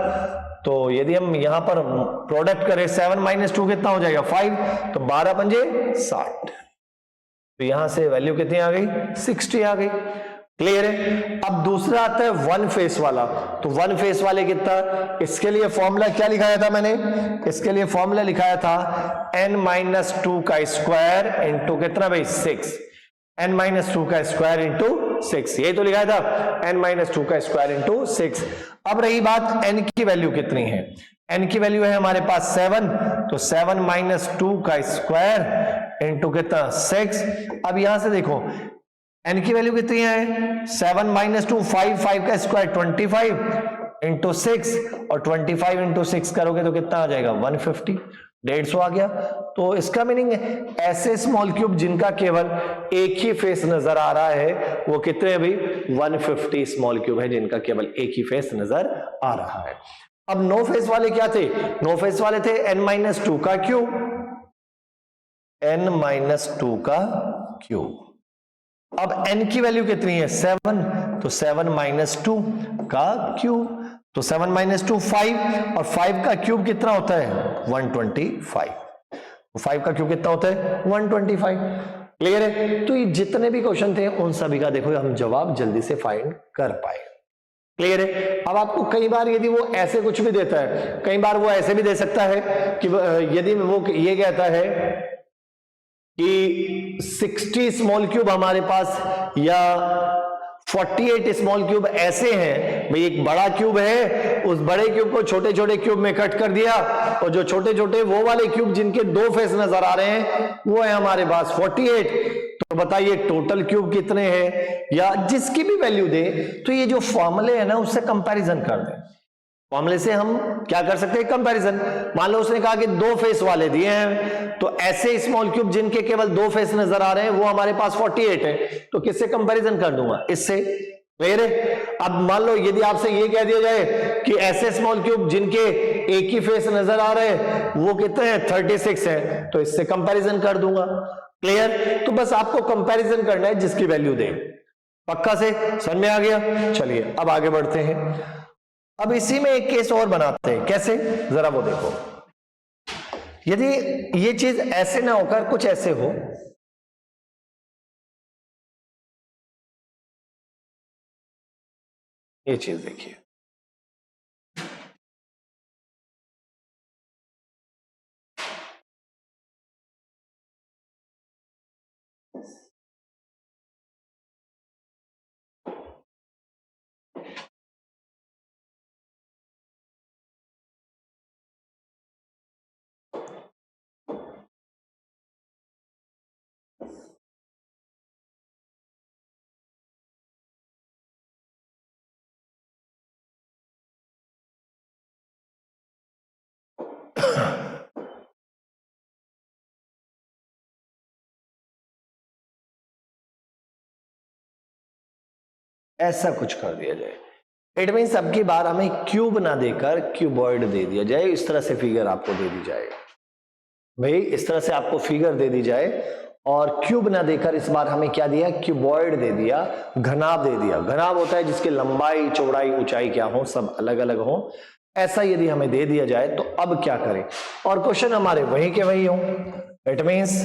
तो यदि हम यहां पर प्रोडक्ट करें 7-2 कितना हो जाएगा, 5, तो 12 पंजे 60। तो यहां से वैल्यू कितनी आ गई, 60 आ गई। क्लियर है। अब दूसरा आता है वन फेस वाला, तो वन फेस वाले कितना, इसके लिए फॉर्मूला क्या लिखाया था मैंने, इसके लिए फॉर्मूला लिखाया था n-2 का स्क्वायर इंटू कितना भाई, 6, n-2 का स्क्वायर इंटू 6, यही तो लिखाया था, n-2 का स्क्वायर इंटू 6। अब रही बात n की वैल्यू कितनी है, n की वैल्यू है हमारे पास 7, तो 7-2 का स्क्वायर इंटू कितना, 6। अब यहां से देखो n की वैल्यू कितनी है, 7-2 5 का स्क्वायर 25 इंटू 6, और 25 इंटू 6 करोगे तो कितना आ जाएगा, 150, 150 आ गया। तो इसका मीनिंग है ऐसे स्मॉल क्यूब जिनका केवल एक ही फेस नजर आ रहा है वो कितने हैं भाई, 150 स्मॉल क्यूब है जिनका केवल एक ही फेस नजर आ रहा है। अब नो फेस वाले क्या थे, नो फेस वाले थे n-2 का क्यूब, n-2 का क्यूब। अब n की वैल्यू कितनी है, 7, तो 7-2 का क्यूब, तो 7-2 5, और 5 का क्यूब कितना होता है, 125, तो 5 का क्यूब कितना होता है, 125। क्लियर है। तो ये जितने भी क्वेश्चन थे उन सभी का देखो हम जवाब जल्दी से फाइंड कर पाए। क्लियर है। अब आपको कई बार यदि वो ऐसे कुछ भी देता है, कई बार वो ऐसे भी दे सकता है कि यदि वो ये कहता है कि 60 स्मॉल क्यूब हमारे पास या 48 स्मॉल क्यूब ऐसे हैं, भाई एक बड़ा क्यूब है, उस बड़े क्यूब को छोटे छोटे क्यूब में कट कर दिया, और जो छोटे छोटे वो वाले क्यूब जिनके 2 फेस नजर आ रहे हैं वो है हमारे पास 48। तो बताइए टोटल क्यूब कितने हैं, या जिसकी भी वैल्यू दे, तो ये जो फॉर्मूले है ना उससे कंपैरिजन कर दें। फॉर्मूले से हम क्या कर सकते हैं, कंपैरिजन। मान लो उसने कहा कि 2 फेस वाले दिए हैं, तो ऐसे स्मॉल क्यूब जिनके केवल 2 फेस नजर आ रहे हैं वो हमारे पास 48 है, तो किससे कंपैरिजन कर दूंगा, इससे। क्लियर है। अब मान लो यदि आपसे ये कह दिया जाए कि ऐसे स्मॉल क्यूब जिनके एक ही फेस नजर आ रहे हैं वो कितने हैं, 36 है, तो इससे कंपैरिजन कर दूंगा। क्लियर। तो बस आपको कंपैरिजन करना है जिसकी वैल्यू दे। पक्का से समझ में आ गया। चलिए अब आगे बढ़ते हैं। अब इसी में एक केस और बनाते हैं, कैसे, जरा वो देखो। यदि ये चीज ऐसे ना होकर कुछ ऐसे हो, ये चीज देखिए, ऐसा कुछ कर दिया जाए। इट मीन्स अब की बार हमें क्यूब ना देकर क्यूबॉइड दे दिया जाए, इस तरह से फिगर आपको दे दी जाए भाई, इस तरह से आपको फिगर दे दी जाए और क्यूब ना देकर इस बार हमें क्या दिया, क्यूबॉइड दे दिया, घनाभ दे दिया। घनाभ होता है जिसकी लंबाई चौड़ाई ऊंचाई क्या हो, सब अलग अलग हो। ऐसा यदि हमें दे दिया जाए तो अब क्या करें, और क्वेश्चन हमारे वही के वही हो। इट मीन्स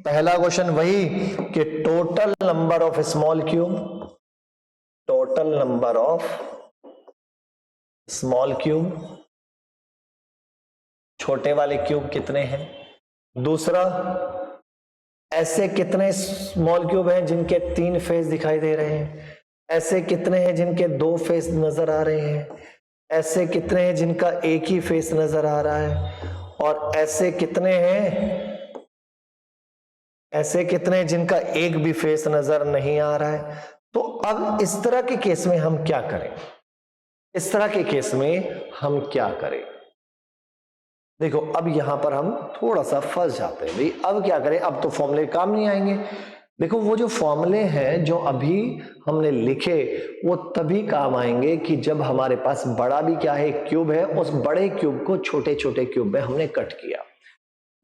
पहला क्वेश्चन वही कि total number of small cube, total number of small cube, छोटे वाले क्यूब कितने हैं। दूसरा, ऐसे कितने स्मॉल क्यूब हैं जिनके 3 फेस दिखाई दे रहे हैं, ऐसे कितने हैं जिनके 2 फेस नजर आ रहे हैं, ऐसे कितने हैं जिनका एक ही फेस नजर आ रहा है, और ऐसे कितने हैं, ऐसे कितने हैं जिनका एक भी फेस नजर नहीं आ रहा है। तो अब इस तरह के केस में हम क्या करें, इस तरह के केस में हम क्या करें। देखो अब यहां पर हम थोड़ा सा फंस जाते हैं भाई, अब क्या करें, अब तो फॉर्मूले काम नहीं आएंगे। देखो वो जो फॉर्मूले हैं जो अभी हमने लिखे वो तभी काम आएंगे कि जब हमारे पास बड़ा भी क्या है, क्यूब है, उस बड़े क्यूब को छोटे छोटे क्यूब में हमने कट किया।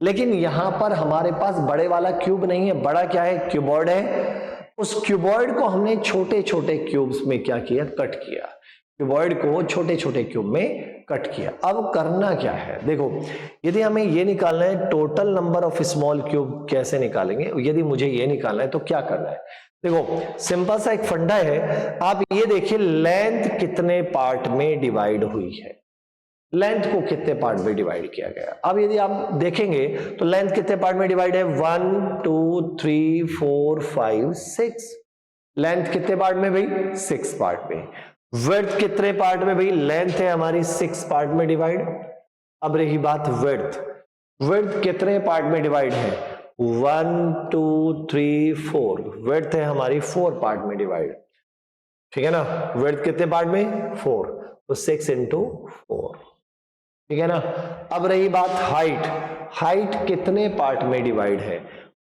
लेकिन यहां पर हमारे पास बड़े वाला क्यूब नहीं है, बड़ा क्या है, क्यूबॉइड है। उस क्यूबॉइड को हमने छोटे छोटे क्यूब्स में क्या किया, कट किया। क्यूबॉइड को छोटे छोटे क्यूब में कट किया। अब करना क्या है, देखो यदि हमें ये निकालना है total number of small cube, कैसे निकालेंगे, यदि मुझे ये निकालना है तो क्या करना है। देखो सिंपल सा एक फंडा है, आप ये देखिए लेंथ कितने पार्ट में डिवाइड हुई है, लेंथ को कितने पार्ट में डिवाइड किया गया। अब यदि आप देखेंगे तो लेंथ कितने पार्ट में डिवाइड है, 1 2 3 4 5 6। लेंथ कितने पार्ट में भाई, 6 पार्ट में। विड्थ कितने पार्ट में भाई, लेंथ है हमारी 6 पार्ट में डिवाइड। अब रही बात विड्थ, विड्थ कितने पार्ट में डिवाइड है, 1 2 3 4। विड्थ है हमारी 4 पार्ट में डिवाइड, ठीक है ना। विड्थ कितने पार्ट में, 4, तो 6 इंटू 4, ठीक है ना। अब रही बात हाइट, हाइट कितने पार्ट में डिवाइड है,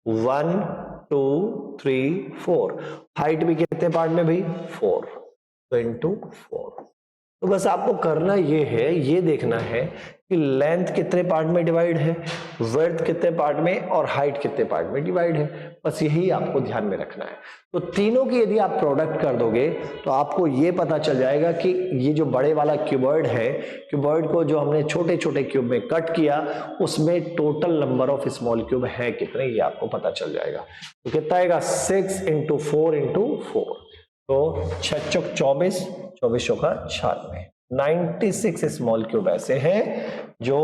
1 2 3 4। हाइट भी कितने पार्ट में भाई, 4, तो इंटू 4। तो बस आपको करना ये है, ये देखना है कि लेंथ कितने पार्ट में डिवाइड है, विड्थ कितने पार्ट में, और हाइट कितने पार्ट में डिवाइड है। बस यही आपको ध्यान में रखना है। तो तीनों की यदि आप प्रोडक्ट कर दोगे तो आपको ये पता चल जाएगा कि ये जो बड़े वाला क्यूबॉइड है, क्यूबॉइड को जो हमने छोटे छोटे क्यूब में कट किया, उसमें total number of small cube है कितने, ये आपको पता चल जाएगा। तो कितना आएगा, 6 इंटू 4 इंटू 4, तो 6 चौक 24, 24 चौका 96, 96 स्मॉल क्यूब ऐसे हैं जो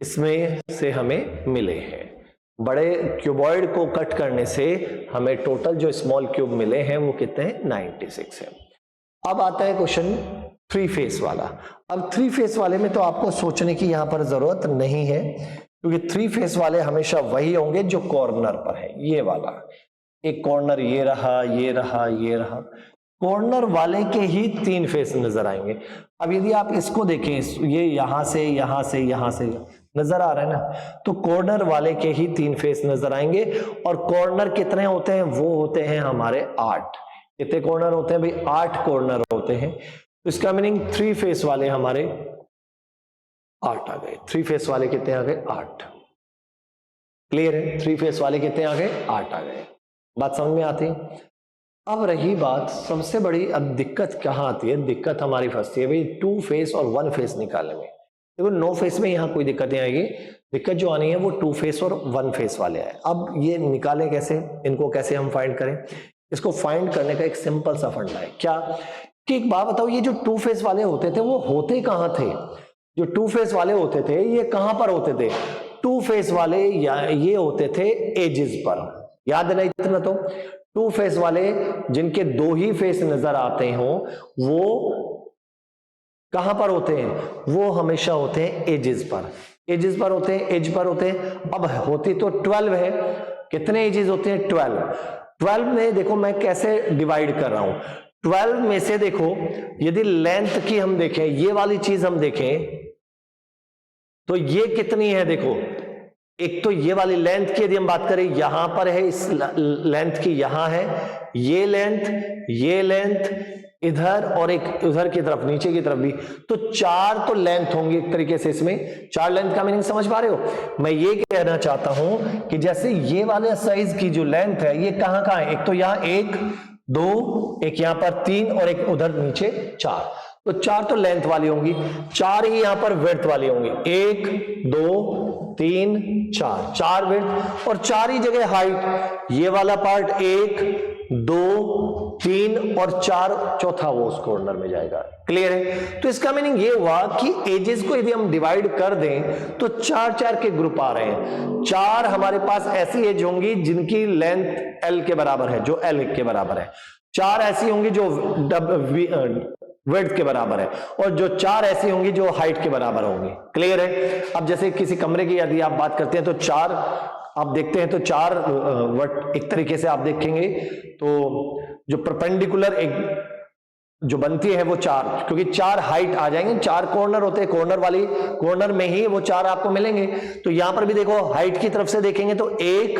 इसमें से हमें मिले हैं। बड़े क्यूबॉइड को कट करने से हमें टोटल जो स्मॉल क्यूब मिले हैं वो कितने हैं, 96 है। अब आता है क्वेश्चन 3 फेस वाला। अब 3 फेस वाले में तो आपको सोचने की यहां पर जरूरत नहीं है, क्योंकि 3 फेस वाले हमेशा वही होंगे जो कॉर्नर पर है। ये वाला एक कॉर्नर ये रहा, ये रहा, ये रहा, कॉर्नर वाले के ही 3 फेस नजर आएंगे। अब यदि आप इसको देखें, ये यहां से यहां से यहां से नजर आ रहा है ना, तो कॉर्नर वाले के ही 3 फेस नजर आएंगे। और कॉर्नर कितने होते हैं, वो होते हैं हमारे 8। कितने कॉर्नर होते हैं भाई, 8 कॉर्नर होते हैं। तो इसका मीनिंग 3 फेस वाले हमारे 8 आ गए। 3 फेस वाले कितने आ गए, 8। क्लियर है, 3 फेस वाले कितने आ गए, 8 आ गए। बात समझ में आती है। अब रही बात सबसे बड़ी, अब दिक्कत कहाँ आती है, दिक्कत हमारी फंसती है भाई 2 फेस और 1 फेस निकालने में। देखो 9 फेस में यहाँ कोई दिक्कत नहीं आएगी, दिक्कत जो आनी है वो 2 फेस और 1 फेस वाले आए। अब ये निकालें कैसे, इनको कैसे हम फाइंड करें। इसको फाइंड करने का एक सिंपल सा फंडा है, क्या कि एक बात बताओ, ये जो 2 फेस वाले होते थे वो होते कहाँ थे, जो 2 फेस वाले होते थे ये कहाँ पर होते थे, 2 फेस वाले ये होते थे एजेस पर। याद है ना इतना, तो 2 फेस वाले जिनके 2 ही फेस नजर आते हो वो कहां पर होते हैं, वो हमेशा होते हैं एजेस पर। एजेस पर होते हैं, एज पर होते हैं। अब होती तो 12 है, कितने एजेस होते हैं, 12। 12 में देखो मैं कैसे डिवाइड कर रहा हूं, 12 में से देखो यदि लेंथ की हम देखें, ये वाली चीज हम देखें, तो ये कितनी है देखो, एक तो ये वाली लेंथ की यदि हम बात करें, यहां पर है, इस लेंथ की यहां है, ये लेंथ इधर और एक उधर की तरफ नीचे की तरफ भी, तो 4 तो लेंथ होंगी एक तरीके से। इसमें 4 लेंथ का मीनिंग समझ पा रहे हो। मैं ये कहना चाहता हूं कि जैसे ये वाले साइज की जो लेंथ है ये कहां कहां है, एक तो यहां 1 2, एक यहां पर 3 और एक उधर नीचे 4, तो 4 तो लेंथ वाली होंगी, 4 ही यहां पर विड्थ वाली होंगी, 1 2 3 4, 4 विड्थ और 4 ही जगह हाइट। ये वाला पार्ट 1 2 3 और 4 चौथा वो उस कॉर्नर में जाएगा। क्लियर है। तो इसका मीनिंग ये हुआ कि एजेस को यदि हम डिवाइड कर दें तो 4 के ग्रुप आ रहे हैं। 4 हमारे पास ऐसी एज होंगी जिनकी लेंथ L के बराबर है, जो L के बराबर है। 4 ऐसी होंगी जो विड्थ के बराबर है, और जो 4 ऐसी होंगी जो हाइट के बराबर होंगी। क्लियर है। अब जैसे किसी कमरे की यदि आप बात करते हैं तो 4 आप देखते हैं तो 4 एक तरीके से आप देखेंगे तो जो परपेंडिकुलर एक जो बनती है वो 4, क्योंकि 4 हाइट आ जाएंगे, 4 कॉर्नर होते हैं, कॉर्नर में ही वो 4 आपको मिलेंगे। तो यहां पर भी देखो हाइट की तरफ से देखेंगे तो 1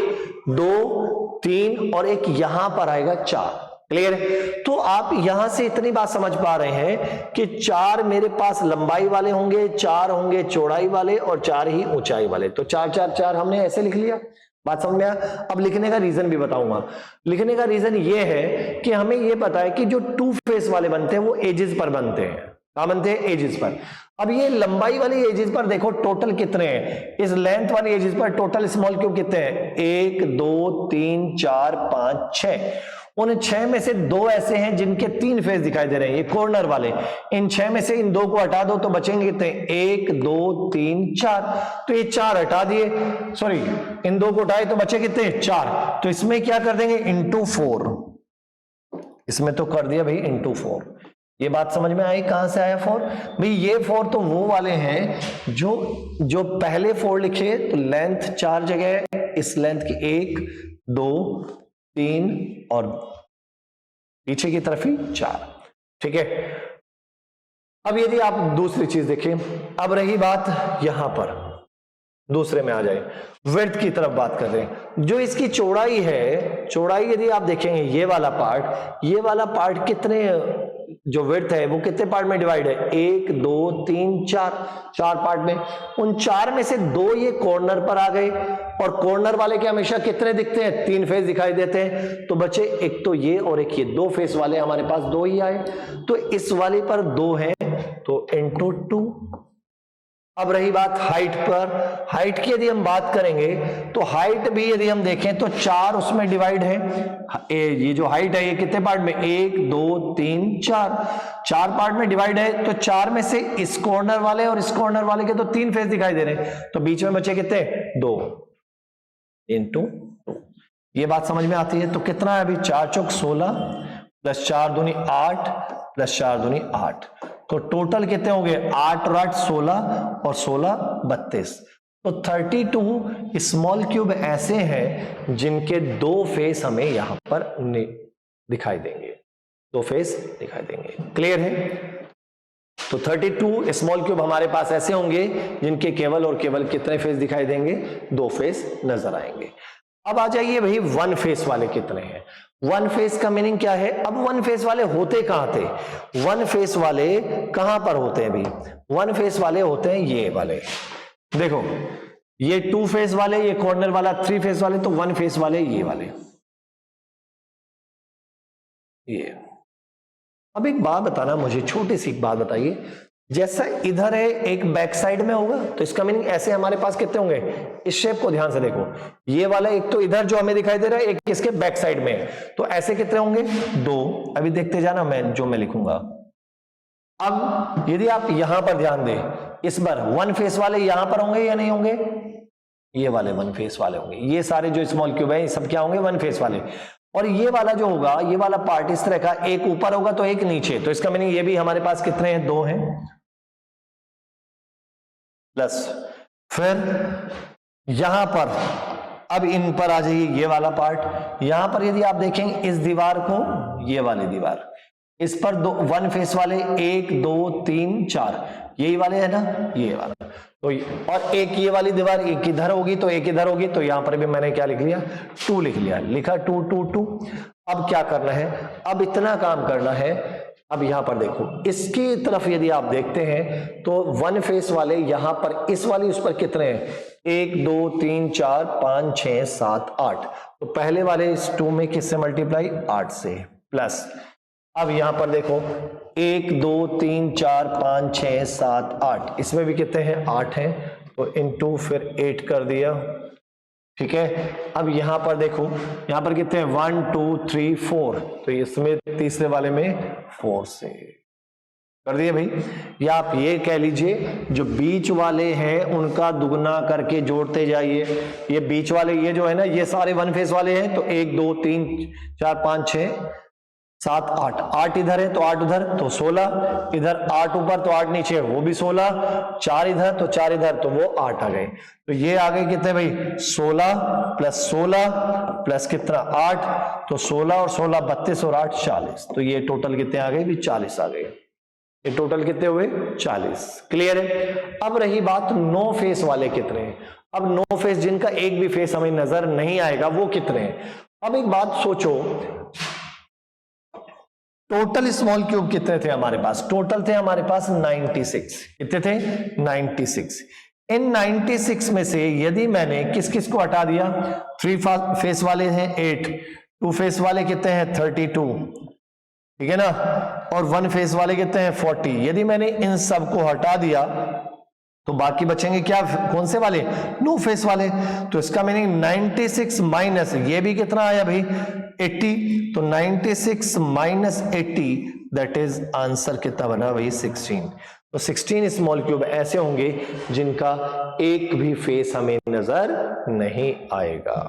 2 3 और एक यहां पर आएगा 4। क्लियर है। तो आप यहां से इतनी बात समझ पा रहे हैं कि 4 मेरे पास लंबाई वाले होंगे, 4 होंगे चौड़ाई वाले और 4 ही ऊंचाई वाले। तो 4 4 4 हमने ऐसे लिख लिया। बात समझ में आया। अब लिखने का रीजन भी बताऊंगा। लिखने का रीजन ये है कि हमें ये पता है कि जो 2 फेस वाले बनते हैं वो एजेस पर बनते हैं। कहां बनते हैं? एजेस पर। अब ये लंबाई वाली एजेस पर देखो टोटल कितने हैं। इस लेंथ वाली एजेस पर टोटल स्मॉल क्यूब कितने हैं? 1 2 3 4 5 6। उन 6 में से 2 ऐसे हैं जिनके 3 फेस दिखाई दे रहे हैं, ये कॉर्नर वाले। इन 6 में से इन 2 को हटा दो तो बचेंगे कितने? 1 2 3 4। तो ये 4 हटा दिए, सॉरी इन 2 को हटाए तो बचे कितने? 4। तो इसमें क्या कर देंगे? इंटू 4। इसमें तो कर दिया भाई इंटू 4। ये बात समझ में आई कहां से आया 4? भाई ये 4 तो वो वाले हैं जो पहले 4 लिखे तो लेंथ 4 जगह, इस लेंथ की 1 2 3 और पीछे की तरफ ही 4। ठीक है। अब यदि आप दूसरी चीज देखें, अब रही बात यहां पर, दूसरे में आ जाए, विड्थ की तरफ बात कर रहे हैं। जो इसकी चौड़ाई है, चौड़ाई यदि आप देखेंगे ये वाला पार्ट कितने, जो विड्थ है वो कितने पार्ट में डिवाइड है? 1 2 3 4 पार्ट में। उन 4 में से 2 ये कॉर्नर पर आ गए, और कॉर्नर वाले के हमेशा कितने दिखते हैं? 3 फेस दिखाई देते हैं। तो बचे एक तो ये और एक ये, 2 फेस वाले हमारे पास 2 ही आए। तो इस वाले पर 2 है तो इंटू 2। अब रही बात हाइट पर। हाइट की यदि हम बात करेंगे तो हाइट भी यदि हम देखें तो 4 उसमें डिवाइड है। ये जो हाइट है ये कितने पार्ट में? 1 2 3 4 पार्ट में डिवाइड है। तो 4 में से इस कॉर्नर वाले और इस कॉर्नर वाले के तो 3 फेस दिखाई दे रहे हैं, तो बीच में बचे कितने? 2 इंटू 2। ये बात समझ में आती है। तो कितना है अभी? 4 चौक 16 प्लस 4 दूनी 8 प्लस 4 दूनी 8, तो टोटल कितने हो गए? 8 और 8 16 और 16 32। तो 32 स्मॉल क्यूब ऐसे हैं जिनके 2 फेस हमें यहां पर दिखाई देंगे, 2 फेस दिखाई देंगे। क्लियर है। तो 32 स्मॉल क्यूब हमारे पास ऐसे होंगे जिनके केवल और केवल कितने फेस दिखाई देंगे? 2 फेस नजर आएंगे। अब आ जाइए भाई 1 फेस वाले कितने हैं। 1 फेस का मीनिंग क्या है? अब 1 फेस वाले होते कहां थे? 1 फेस वाले कहां पर होते हैं भाई? 1 फेस वाले होते हैं ये वाले, देखो ये 2 फेस वाले, ये कॉर्नर वाला 3 फेस वाले, तो 1 फेस वाले ये वाले, ये। अब एक बात बताना मुझे, छोटी सी एक बात बताइए, जैसा इधर है एक बैक साइड में होगा, तो इसका मीनिंग ऐसे हमारे पास कितने होंगे? इस शेप को ध्यान से देखो, ये वाला एक तो इधर जो हमें दिखाई दे रहा है, एक इसके बैक साइड में, तो ऐसे कितने होंगे? 2। अभी देखते जाना मैं लिखूंगा। अब यदि आप यहां पर ध्यान दें, इस बार 1 फेस वाले यहां पर होंगे या नहीं होंगे? ये वाले 1 फेस वाले होंगे। ये सारे जो स्मॉल क्यूब है ये सब क्या होंगे? 1 फेस वाले। और ये वाला जो होगा, ये वाला पार्ट इस तरह का, एक ऊपर होगा तो एक नीचे, तो इसका मीनिंग ये भी हमारे पास कितने हैं? 2 हैं। प्लस फिर यहां पर, अब इन पर आ जाइए, ये वाला पार्ट, यहां पर यदि आप देखें इस दीवार को, ये वाली दीवार, इस पर दो वन फेस वाले 1 2 3 4 यही वाले है ना, ये वाला। तो और एक ये वाली दीवार एक इधर होगी तो एक इधर होगी, तो यहां पर भी मैंने क्या लिख लिया 2 लिख लिया, लिखा 2 2 2। अब क्या करना है, अब इतना काम करना है। अब यहां पर देखो इसकी तरफ यदि आप देखते हैं तो वन फेस वाले यहां पर इस वाली उस पर कितने हैं, 1 2 3 4 5 6 7 8। तो पहले वाले इस 2 में किससे मल्टीप्लाई, 8 से, प्लस अब यहां पर देखो 1 2 3 4 5 6 7 8, इसमें भी कितने हैं 8 हैं, तो इनटू फिर 8 कर दिया, ठीक है। अब यहां पर देखो यहां पर कितने हैं 1 2 3 4, तो इसमें तीसरे वाले में 4 से कर दिए भाई। या आप ये कह लीजिए जो बीच वाले हैं उनका दुगना करके जोड़ते जाइए। ये बीच वाले ये जो है ना ये सारे वन फेस वाले हैं, तो 1 2 3 4 5 6 7 8, 8 इधर है तो 8 उधर तो 16, इधर 8 ऊपर तो 8 नीचे वो भी 16, 4 इधर तो 4 इधर तो वो 8 आ गए। तो ये आ गए कितने भाई 16 प्लस 16 प्लस कितना 8, तो 16 और 16 32 और 8 40, तो ये टोटल कितने आ गए भी 40 आ गए। ये टोटल कितने हुए 40, क्लियर है। अब रही बात नो फेस वाले कितने हैं। अब नो फेस जिनका एक भी फेस हमें नजर नहीं आएगा वो कितने हैं। अब एक बात सोचो, टोटल स्मॉल क्यूब कितने थे हमारे पास, टोटल थे हमारे पास 96, कितने थे 96। इन 96 में से यदि मैंने किस किस को हटा दिया, 3 फेस वाले हैं 8, 2 फेस वाले कितने हैं 32, ठीक है ना, और 1 फेस वाले कितने हैं 40। यदि मैंने इन सब को हटा दिया तो बाकी बचेंगे क्या, कौन से वाले, नो फेस वाले। तो इसका मीनिंग 96 माइनस ये भी कितना आया भाई 80, तो 96 माइनस 80 दैट इज आंसर कितना बना भाई 16। तो 16 स्मॉल क्यूब ऐसे होंगे जिनका एक भी फेस हमें नजर नहीं आएगा,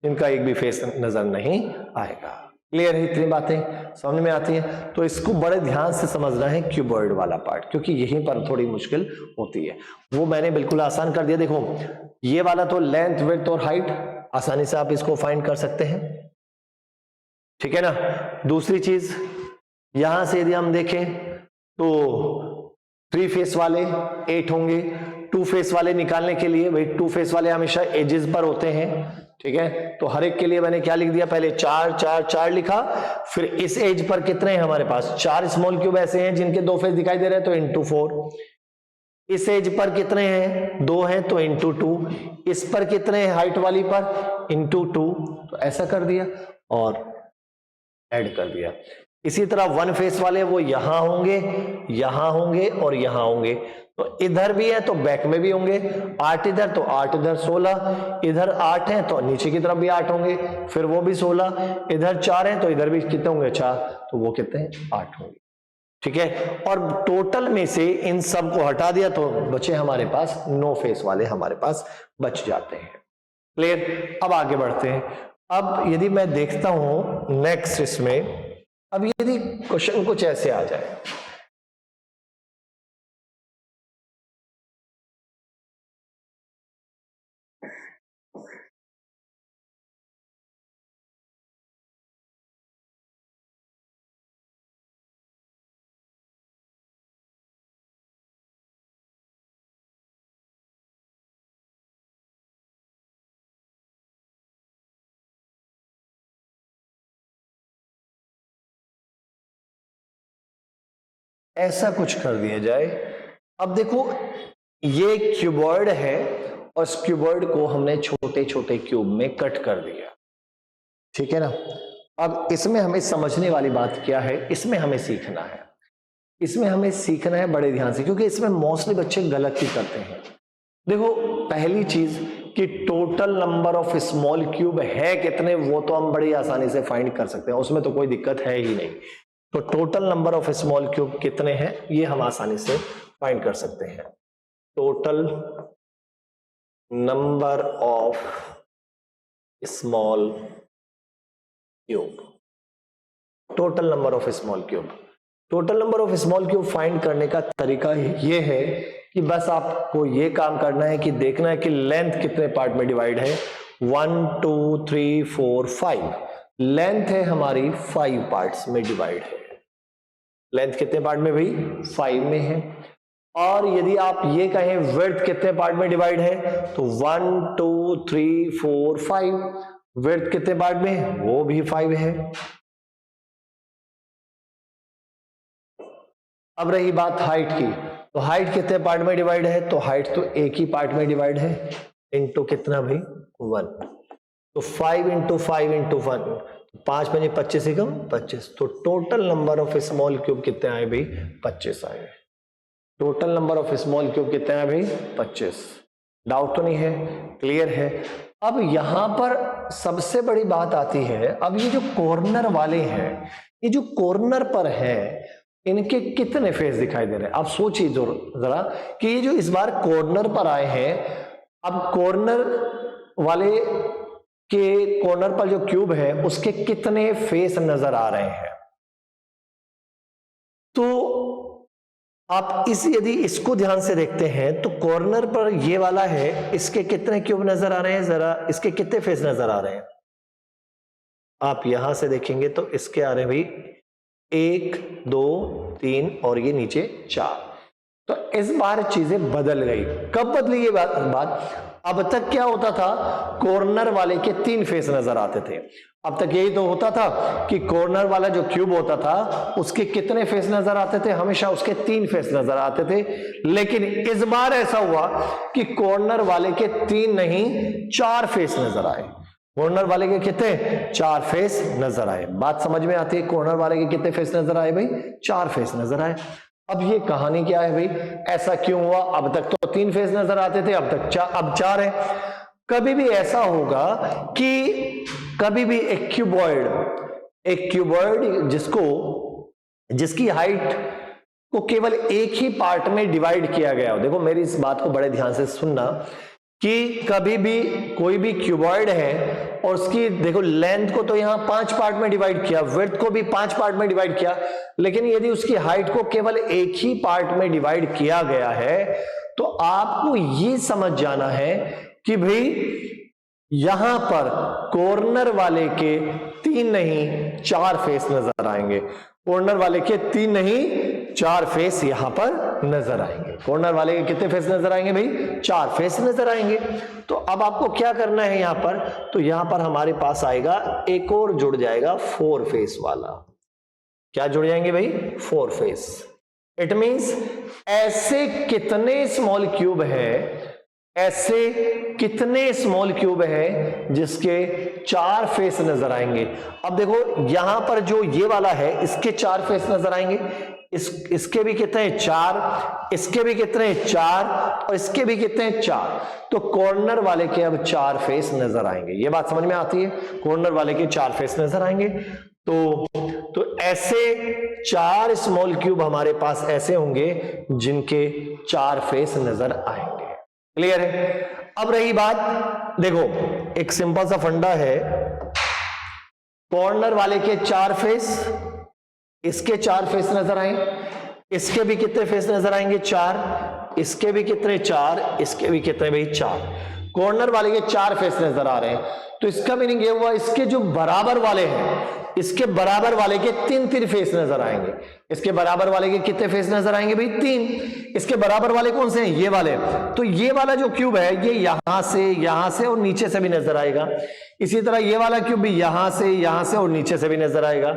जिनका एक भी फेस नजर नहीं आएगा। क्लियर है, इतनी बातें समझ में आती हैं। तो इसको बड़े ध्यान से समझना है क्यूबॉइड वाला पार्ट, क्योंकि यहीं पर थोड़ी मुश्किल होती है। वो मैंने बिल्कुल आसान कर दिया। देखो ये वाला तो लेंथ विड्थ और हाइट आसानी से आप इसको फाइंड कर सकते हैं, ठीक है ना। दूसरी चीज यहां से यदि हम देखें तो 3 फेस वाले 8 होंगे, 2 फेस वाले निकालने के लिए भाई 2 फेस वाले हमेशा एजेस पर होते हैं, ठीक है। तो हर एक के लिए मैंने क्या लिख दिया, पहले 4 4 4 लिखा, फिर इस एज पर कितने हैं हमारे पास 4 स्मॉल क्यूब ऐसे हैं जिनके 2 फेस दिखाई दे रहे हैं तो इंटू 4। इस एज पर कितने हैं 2 हैं तो इंटू 2। इस पर कितने हैं हाइट वाली पर इंटू 2, तो ऐसा कर दिया और ऐड कर दिया। इसी तरह 1 फेस वाले वो यहां होंगे, यहां होंगे और यहां होंगे, तो इधर भी है तो बैक में भी होंगे, 8 इधर तो 8 इधर 16, इधर 8 है तो नीचे की तरफ भी 8 होंगे, फिर वो भी 16, इधर 4 है तो इधर भी कितने होंगे 4, तो वो कितने 8 होंगे, ठीक है। और टोटल में से इन सब को हटा दिया तो बचे हमारे पास नो फेस वाले हमारे पास बच जाते हैं। क्लियर, अब आगे बढ़ते हैं। अब यदि मैं देखता हूं नेक्स्ट इसमें, अब यदि क्वेश्चन कुछ ऐसे आ जाए, ऐसा कुछ कर दिया जाए। अब देखो ये क्यूबॉइड है और इस क्यूबॉइड को हमने छोटे छोटे क्यूब में कट कर दिया, ठीक है ना। अब इसमें हमें समझने वाली बात क्या है, इसमें हमें सीखना है, इसमें हमें सीखना है बड़े ध्यान से, क्योंकि इसमें मोस्टली बच्चे गलत ही करते हैं। देखो पहली चीज कि total number of small cube है कितने, वो तो हम बड़ी आसानी से फाइंड कर सकते हैं, उसमें तो कोई दिक्कत है ही नहीं। तो total number of small cube कितने हैं ये हम आसानी से फाइंड कर सकते हैं। Total number of small cube, total number of small cube, total number of small cube find करने का तरीका ये है कि बस आपको ये काम करना है कि देखना है कि लेंथ कितने पार्ट में डिवाइड है, 1 2 3 4 5, लेंथ है हमारी 5 पार्ट्स में डिवाइड है, लेंथ कितने पार्ट में भाई? 5 में है। और यदि आप ये कहें विड्थ कितने पार्ट में डिवाइड है, तो 1 2 3 4 5। विड्थ कितने पार्ट में? वो भी 5 है। अब रही बात हाइट की, तो हाइट कितने पार्ट में डिवाइड है? तो हाइट तो एक ही पार्ट में डिवाइड है, इंटू कितना भाई? 1। तो 5 इंटू 5 इंटू 1, 5 5 25 एकम 25। तो total number of small cube कितने आए भाई? 25 आए। Total number of small cube कितने आए भाई? 25। डाउट तो नहीं है? क्लियर है? अब यहां पर सबसे बड़ी बात आती है, अब ये जो कॉर्नर वाले हैं, ये जो कॉर्नर पर है, इनके कितने फेस दिखाई दे रहे हैं? आप सोचिए जरा कि ये जो इस बार कॉर्नर पर आए हैं, अब कॉर्नर वाले के कॉर्नर पर जो क्यूब है उसके कितने फेस नजर आ रहे हैं? तो आप यदि इसको ध्यान से देखते हैं तो कॉर्नर पर ये वाला है, इसके कितने क्यूब नजर आ रहे हैं? जरा इसके कितने फेस नजर आ रहे हैं? आप यहां से देखेंगे तो इसके आ रहे हैं भाई 1 2 3 और ये नीचे 4। तो इस बार चीजें बदल गई। कब बदली ये बात? अब तक क्या होता था? कॉर्नर वाले के 3 फेस नजर आते थे। अब तक यही तो होता था कि कॉर्नर वाला जो क्यूब होता था उसके कितने फेस नजर आते थे? हमेशा उसके 3 फेस नजर आते थे। लेकिन इस बार ऐसा हुआ कि कॉर्नर वाले के 3 नहीं 4 फेस नजर आए। कॉर्नर वाले के कितने? 4 फेस नजर आए। बात समझ में आती है? कॉर्नर वाले के कितने फेस नजर आए भाई? 4 फेस नजर आए। अब ये कहानी क्या है भाई? ऐसा क्यों हुआ? अब तक तो 3 फेस नजर आते थे, अब 4 है। कभी भी ऐसा होगा कि कभी भी एक क्यूबॉइड जिसकी हाइट को केवल एक ही पार्ट में डिवाइड किया गया हो। देखो मेरी इस बात को बड़े ध्यान से सुनना कि कभी भी कोई भी क्यूबॉइड है और उसकी देखो लेंथ को तो यहां 5 पार्ट में डिवाइड किया, विड्थ को भी 5 पार्ट में डिवाइड किया, लेकिन यदि उसकी हाइट को केवल एक ही पार्ट में डिवाइड किया गया है तो आपको ये समझ जाना है कि भाई यहां पर कॉर्नर वाले के 3 नहीं 4 फेस नजर आएंगे। कॉर्नर वाले के 3 नहीं 4 फेस यहां पर नजर आएंगे। कॉर्नर वाले के कितने फेस नजर आएंगे भाई? 4 फेस नजर आएंगे। तो अब आपको क्या करना है यहां पर? तो यहां पर हमारे पास आएगा एक और जुड़ जाएगा 4 फेस वाला। क्या जुड़ जाएंगे भाई? 4 फेस। इट मींस ऐसे कितने स्मॉल क्यूब है जिसके 4 फेस नजर आएंगे? अब देखो यहां पर जो ये वाला है इसके 4 फेस नजर आएंगे, इसके भी कितने? 4, इसके भी कितने? 4 और इसके भी कितने? 4। तो कॉर्नर वाले के अब 4 फेस नजर आएंगे। ये बात समझ में आती है? कॉर्नर वाले के 4 फेस नजर आएंगे। तो ऐसे 4 स्मॉल क्यूब हमारे पास ऐसे होंगे जिनके 4 फेस नजर आएंगे। क्लियर है? अब रही बात, देखो एक सिंपल सा फंडा है, कॉर्नर वाले के 4 फेस, इसके 4 फेस नजर आए, इसके भी कितने फेस नजर आएंगे? 4, इसके भी कितने? 4, इसके भी कितने भाई? 4। कॉर्नर वाले के 4 फेस नजर आ रहे हैं, तो इसका मीनिंग ये हुआ इसके जो बराबर वाले हैं, इसके बराबर वाले के 3 फेस नजर आएंगे। इसके बराबर वाले के कितने फेस नजर आएंगे भाई? 3। इसके बराबर वाले कौन से हैं? ये वाले। तो ये वाला जो क्यूब है ये यहां से और नीचे से भी नजर आएगा। इसी तरह ये वाला क्यूब भी यहां से और नीचे से भी नजर आएगा।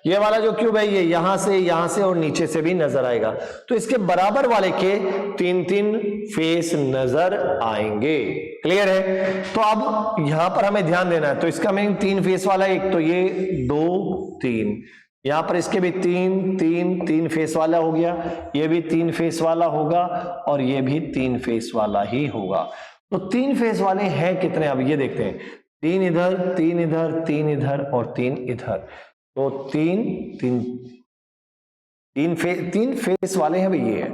ये वाला जो क्यूब है ये यहां से और नीचे से भी नजर आएगा। तो इसके बराबर वाले के 3 फेस नजर आएंगे। क्लियर है? तो अब यहां पर हमें ध्यान देना है। तो इसका मीनिंग 3 फेस वाला, एक तो ये 2 3, यहां पर इसके भी 3 फेस वाला हो गया, ये भी 3 फेस वाला होगा और ये भी 3 फेस वाला ही होगा। तो 3 फेस वाले हैं कितने? अब ये देखते हैं, 3 इधर 3 इधर 3 इधर और 3 इधर। तो 3 फेस वाले हैं भाई, ये है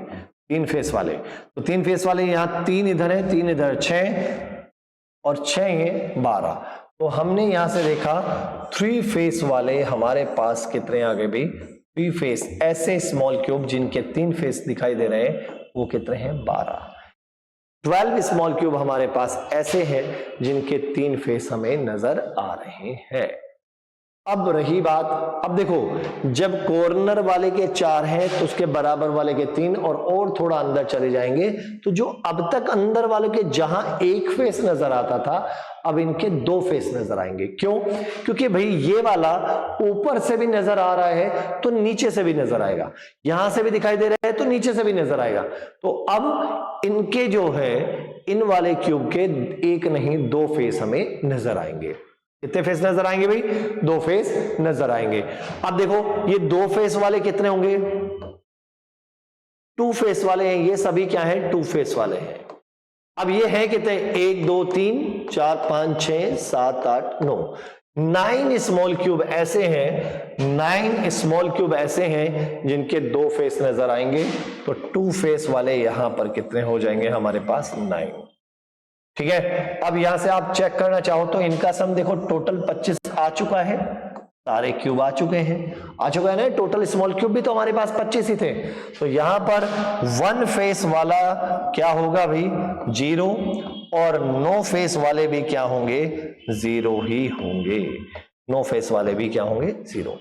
3 फेस वाले। तो 3 फेस वाले यहां 3 इधर है, 3 इधर, 6 और 6 ये 12। तो हमने यहां से देखा 3 फेस वाले हमारे पास कितने आ गए भाई? 3 फेस। ऐसे स्मॉल क्यूब जिनके 3 फेस दिखाई दे रहे हैं वो कितने हैं? 12। 12 स्मॉल क्यूब हमारे पास ऐसे हैं जिनके 3 फेस हमें नजर आ रहे हैं। अब रही बात, अब देखो जब कॉर्नर वाले के 4 हैं तो उसके बराबर वाले के 3 और थोड़ा अंदर चले जाएंगे तो जो अब तक अंदर वाले के जहां एक फेस नजर आता था अब इनके 2 फेस नजर आएंगे। क्यों? क्योंकि भाई ये वाला ऊपर से भी नजर आ रहा है तो नीचे से भी नजर आएगा, यहां से भी दिखाई दे रहा है तो नीचे से भी नजर आएगा। तो अब इनके जो है इन वाले क्यूब के एक नहीं 2 फेस हमें नजर आएंगे। कितने फेस नजर आएंगे भाई? 2 फेस नजर आएंगे। अब देखो ये 2 फेस वाले कितने होंगे? 2 फेस वाले हैं, ये सभी क्या है? 2 फेस वाले हैं। अब ये है कितने? 1 2 3 4 5 6 7 8 9 9 स्मॉल क्यूब ऐसे हैं, 9 स्मॉल क्यूब ऐसे हैं जिनके 2 फेस नजर आएंगे। तो 2 फेस वाले यहां पर कितने हो जाएंगे हमारे पास? 9। ठीक है, अब यहां से आप चेक करना चाहो तो इनका सम देखो टोटल 25 आ चुका है, सारे क्यूब आ चुके हैं, आ चुका है ना। टोटल स्मॉल क्यूब भी तो हमारे पास 25 ही थे। तो यहां पर 1 फेस वाला क्या होगा भाई? 0 और 9 फेस वाले भी क्या होंगे? 0 ही होंगे। 9 फेस वाले भी क्या होंगे? 0।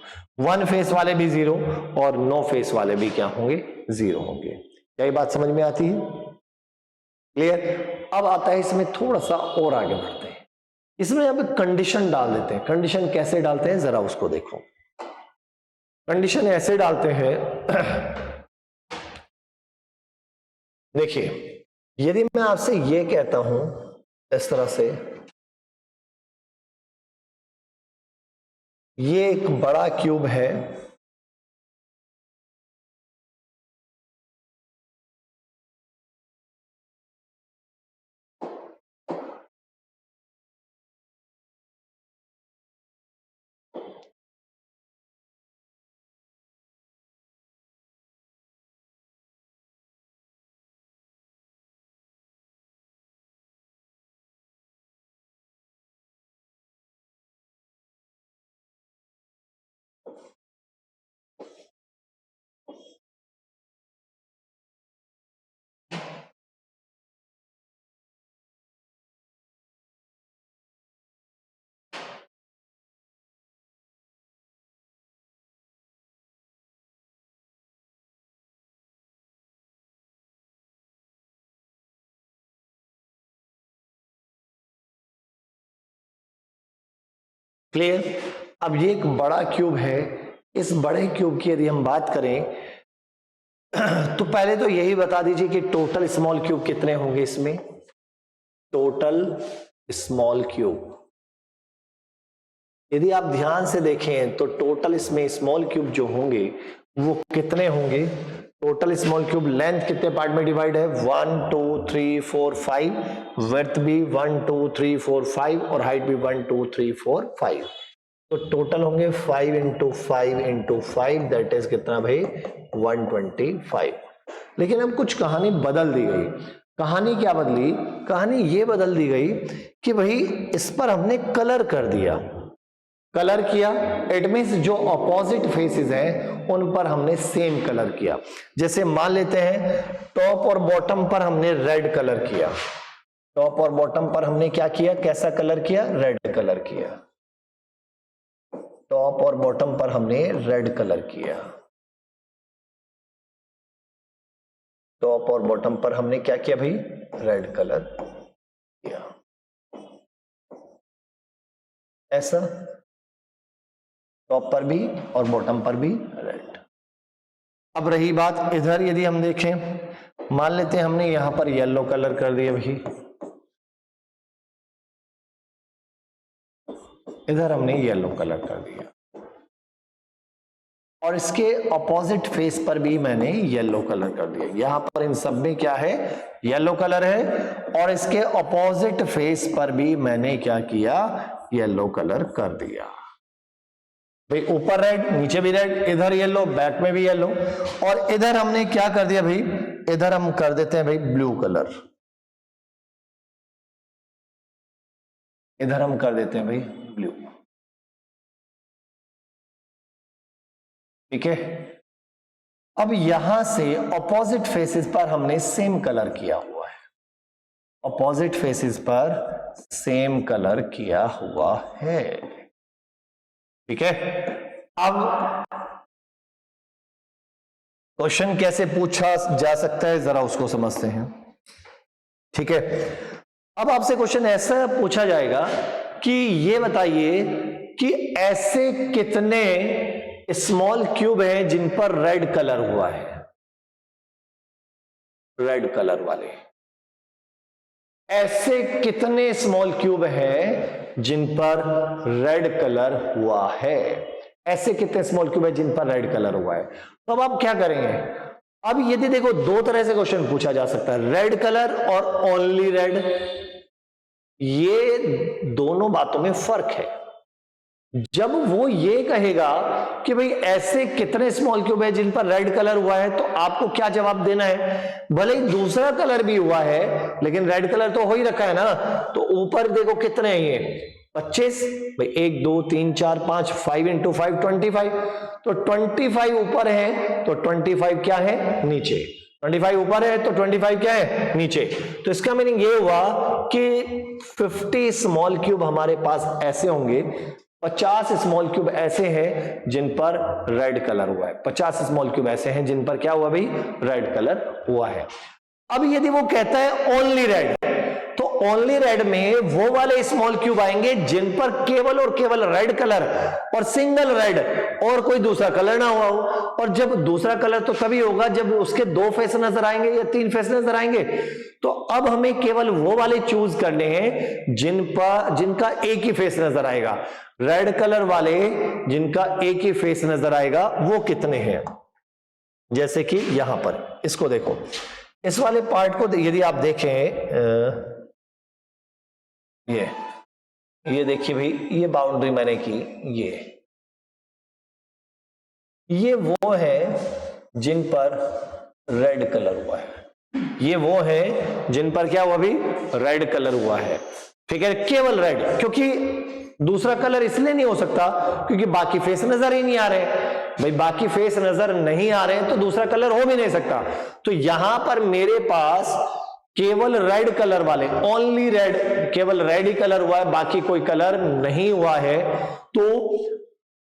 1 फेस वाले भी 0 और 9 फेस वाले भी क्या होंगे? 0 होंगे। क्या ये बात समझ में आती है? क्लियर? अब आता है इसमें थोड़ा सा और आगे बढ़ते हैं, इसमें अब कंडीशन डाल देते हैं। कंडीशन कैसे डालते हैं जरा उसको देखो। कंडीशन ऐसे डालते हैं देखिए, यदि मैं आपसे ये कहता हूं इस तरह से, ये एक बड़ा क्यूब है, क्लियर? अब ये एक बड़ा क्यूब है, इस बड़े क्यूब की यदि हम बात करें तो पहले तो यही बता दीजिए कि टोटल स्मॉल क्यूब कितने होंगे इसमें? टोटल स्मॉल क्यूब यदि आप ध्यान से देखें तो टोटल इसमें स्मॉल क्यूब जो होंगे वो कितने होंगे? टोटल स्मॉल क्यूब लेंथ कितने पार्ट में डिवाइड है? 1 2 3 4 5, विड्थ भी 1 2 3 4 5 और हाइट भी 1 2 3 4 5। तो टोटल होंगे 5 इंटू 5 इंटू 5, दैट इज कितना भाई? 125। लेकिन अब कुछ कहानी बदल दी गई। कहानी क्या बदली? कहानी ये बदल दी गई कि भाई इस पर हमने कलर कर दिया। कलर किया इट मीन्स जो अपोजिट फेसेस हैं उन पर हमने सेम कलर किया। जैसे मान लेते हैं टॉप और बॉटम पर हमने रेड कलर किया, टॉप और बॉटम पर हमने क्या किया? कैसा कलर किया? रेड कलर किया। टॉप और बॉटम पर हमने रेड कलर किया, टॉप और बॉटम पर हमने क्या किया भाई? रेड कलर किया। ऐसा टॉप पर भी और बॉटम पर भी रेड। अब रही बात इधर, यदि हम देखें, मान लेते हैं हमने यहां पर येलो कलर कर दिया भाई, इधर हमने येलो कलर कर दिया और इसके अपोजिट फेस पर भी मैंने येलो कलर कर दिया। यहां पर इन सब में क्या है? येलो कलर है और इसके अपोजिट फेस पर भी मैंने क्या किया? येलो कलर कर दिया। भाई ऊपर रेड, नीचे भी रेड, इधर येलो, बैक में भी येलो, और इधर हमने क्या कर दिया भाई? इधर हम कर देते हैं भाई ब्लू कलर, इधर हम कर देते हैं भाई ब्लू। ठीक है, अब यहां से अपोजिट फेसेस पर हमने सेम कलर किया हुआ है, अपोजिट फेसेस पर सेम कलर किया हुआ है। ठीक है, अब क्वेश्चन कैसे पूछा जा सकता है जरा उसको समझते हैं। ठीक है, अब आपसे क्वेश्चन ऐसा पूछा जाएगा कि ये बताइए कि ऐसे कितने स्मॉल क्यूब हैं जिन पर रेड कलर हुआ है, रेड कलर वाले। ऐसे कितने स्मॉल क्यूब हैं जिन पर रेड कलर हुआ है, ऐसे कितने स्मॉल क्यूब है जिन पर रेड कलर हुआ है। तो अब आप क्या करेंगे, अब यदि देखो दो तरह से क्वेश्चन पूछा जा सकता है, रेड कलर और ओनली रेड। ये दोनों बातों में फर्क है। जब वो ये कहेगा कि भाई ऐसे कितने स्मॉल क्यूब है जिन पर रेड कलर हुआ है, तो आपको क्या जवाब देना है, भले ही दूसरा कलर भी हुआ है लेकिन रेड कलर तो हो ही रखा है ना। तो ऊपर देखो कितने हैं ये 25, भाई 1 2 3 4 5, 5 इंटू 5 25, तो 25 ऊपर है तो 25 क्या है नीचे, 25 ऊपर है तो 25 क्या है नीचे। तो इसका मीनिंग ये हुआ कि 50 स्मॉल क्यूब हमारे पास ऐसे होंगे, 50 स्मॉल क्यूब ऐसे हैं जिन पर रेड कलर हुआ है, 50 स्मॉल क्यूब ऐसे हैं जिन पर क्या हुआ भाई, रेड कलर हुआ है। अब यदि वो कहता है ओनली रेड, तो ओनली रेड में वो वाले स्मॉल क्यूब आएंगे जिन पर केवल और केवल रेड कलर और सिंगल रेड और कोई दूसरा कलर ना हुआ हो। और जब दूसरा कलर तो तभी होगा जब उसके 2 फेस नजर आएंगे या 3 फेस नजर आएंगे। तो अब हमें केवल वो वाले चूज करने हैं जिनका एक ही फेस नजर आएगा। रेड कलर वाले जिनका एक ही फेस नजर आएगा वो कितने हैं, जैसे कि यहां पर इसको देखो, इस वाले पार्ट को यदि आप देखें, ये देखिए भाई, ये बाउंड्री मैंने की, ये वो है जिन पर रेड कलर हुआ है, ये वो है जिन पर क्या हुआ भी, रेड कलर हुआ है। ठीक है, केवल रेड, क्योंकि दूसरा कलर इसलिए नहीं हो सकता क्योंकि बाकी फेस नजर ही नहीं आ रहे भाई, बाकी फेस नजर नहीं आ रहे हैं तो दूसरा कलर हो भी नहीं सकता। तो यहां पर मेरे पास केवल रेड कलर वाले, ओनली रेड, केवल रेड ही कलर हुआ है, बाकी कोई कलर नहीं हुआ है। तो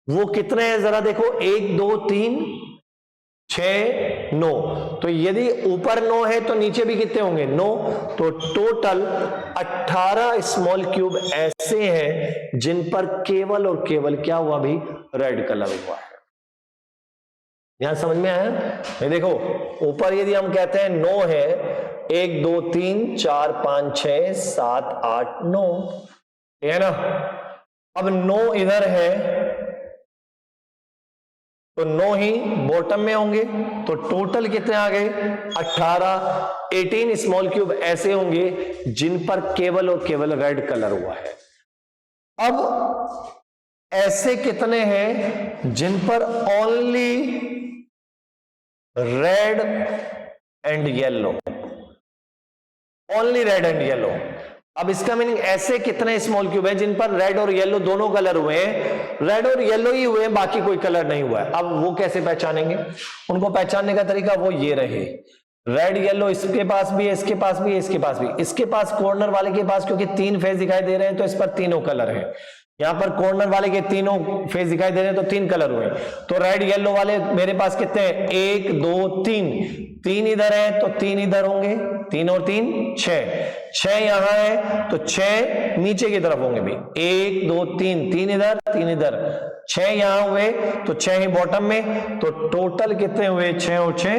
वो कितने हैं जरा देखो, 1 2 3 6 9। तो यदि ऊपर 9 है तो नीचे भी कितने होंगे, 9। तो टोटल 18 स्मॉल क्यूब ऐसे हैं जिन पर केवल और केवल क्या हुआ भी, रेड कलर हुआ है। यहां समझ में आया? ये देखो ऊपर यदि हम कहते हैं 9 है, 1 2 3 4 5 6 7 8 9, है ना। अब 9 इधर है तो 9 ही बॉटम में होंगे, तो टोटल कितने आ गए, 18 स्मॉल क्यूब ऐसे होंगे जिन पर केवल और केवल रेड कलर हुआ है। अब ऐसे कितने हैं जिन पर only red and yellow, only red and yellow. अब इसका मीनिंग ऐसे कितने स्मॉल क्यूब हैं जिन पर रेड और येलो दोनों कलर हुए हैं, रेड और येलो ही हुए हैं, बाकी कोई कलर नहीं हुआ है। अब वो कैसे पहचानेंगे, उनको पहचानने का तरीका वो ये रहे, रेड येलो इसके पास भी है, इसके पास भी है, इसके पास भी, इसके पास कॉर्नर वाले के पास क्योंकि 3 फेस दिखाई दे रहे हैं तो इस पर तीनों कलर है, यहां पर कॉर्नर वाले के तीनों फेस दिखाई दे रहे हैं तो 3 कलर हुए। तो रेड येलो वाले मेरे पास कितने हैं, 1 2 3, 3 इधर है तो 3 इधर होंगे, 3 और 3 6 यहां है तो 6 नीचे की तरफ होंगे भी, 1 2 3, 3 इधर 3 इधर, 6 यहां हुए तो 6 ही बॉटम में। तो टोटल कितने हुए, 6 और 6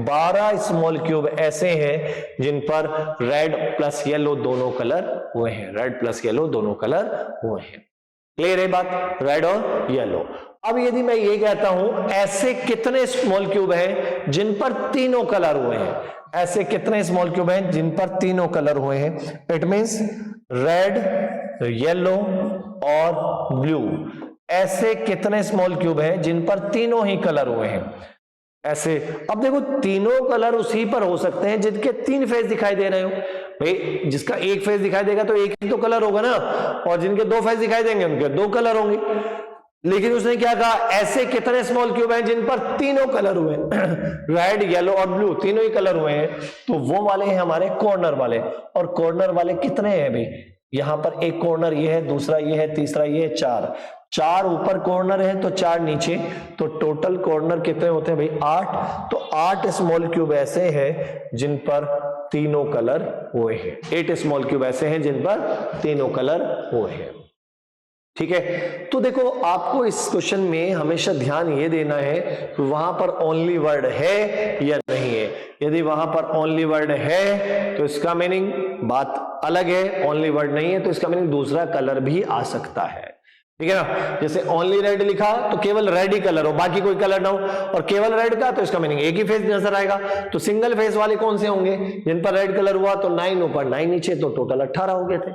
12 स्मॉल क्यूब ऐसे हैं जिन पर रेड प्लस येलो दोनों कलर हुए हैं, रेड प्लस येलो दोनों कलर हुए हैं। क्लियर है बात, रेड और येलो। अब यदि मैं ये कहता हूं ऐसे कितने स्मॉल क्यूब हैं जिन पर तीनों कलर हुए हैं, ऐसे कितने स्मॉल क्यूब हैं जिन पर तीनों कलर हुए हैं, इट मींस रेड, येलो और ब्लू, ऐसे कितने स्मॉल क्यूब हैं जिन पर तीनों ही कलर हुए हैं ऐसे। अब देखो तीनों कलर उसी पर हो सकते हैं जिनके 3 फेस दिखाई दे रहे हो भाई, जिसका एक फेस दिखाई देगा तो एक ही तो कलर होगा ना, और जिनके 2 फेस दिखाई देंगे उनके 2 कलर होंगे। लेकिन उसने क्या कहा, ऐसे कितने स्मॉल क्यूब हैं जिन पर तीनों कलर हुए रेड येलो और ब्लू तीनों ही कलर हुए हैं, तो वो वाले हैं हमारे कॉर्नर वाले। और कॉर्नर वाले कितने हैं भाई, यहां पर एक कॉर्नर ये है, दूसरा ये है, तीसरा ये है, 4 ऊपर कॉर्नर है तो 4 नीचे, तो टोटल कॉर्नर कितने होते हैं भाई 8। तो 8 स्मॉल क्यूब ऐसे हैं जिन पर तीनों कलर हुए हैं। 8 स्मॉल क्यूब ऐसे हैं जिन पर तीनों कलर हुए हैं। ठीक है, तो देखो आपको इस क्वेश्चन में हमेशा ध्यान ये देना है कि वहां पर ओनली वर्ड है या नहीं है। यदि वहां पर ओनली वर्ड है तो इसका मीनिंग बात अलग है, ओनली वर्ड नहीं है तो इसका मीनिंग दूसरा कलर भी आ सकता है। ठीक है ना, जैसे ओनली रेड लिखा तो केवल रेड ही कलर हो, बाकी कोई कलर ना हो, और केवल रेड का तो इसका मीनिंग एक ही फेस नजर आएगा। तो सिंगल फेस वाले कौन से होंगे, जिन पर रेड कलर हुआ तो 9 ऊपर 9 नीचे, तो टोटल 18 हो गए थे।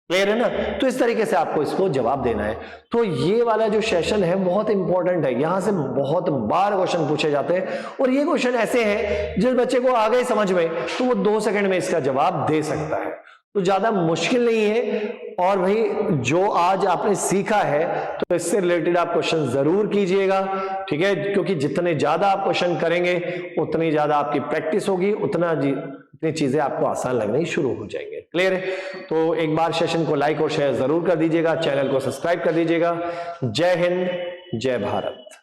क्लियर है ना, तो इस तरीके से आपको इसको जवाब देना है। तो ये वाला जो सेशन है बहुत इंपॉर्टेंट है, यहां से बहुत बार क्वेश्चन पूछे जाते हैं, और ये क्वेश्चन ऐसे हैं जिस बच्चे को आ गए समझ में तो वो 2 सेकंड में इसका जवाब दे सकता है, तो ज्यादा मुश्किल नहीं है। और भाई जो आज आपने सीखा है तो इससे रिलेटेड आप क्वेश्चन जरूर कीजिएगा। ठीक है, क्योंकि जितने ज्यादा आप क्वेश्चन करेंगे उतनी ज्यादा आपकी प्रैक्टिस होगी, उतनी चीजें आपको आसान लगनी शुरू हो जाएंगे। क्लियर है, तो एक बार सेशन को लाइक और शेयर जरूर कर दीजिएगा, चैनल को सब्सक्राइब कर दीजिएगा। जय हिंद, जय भारत।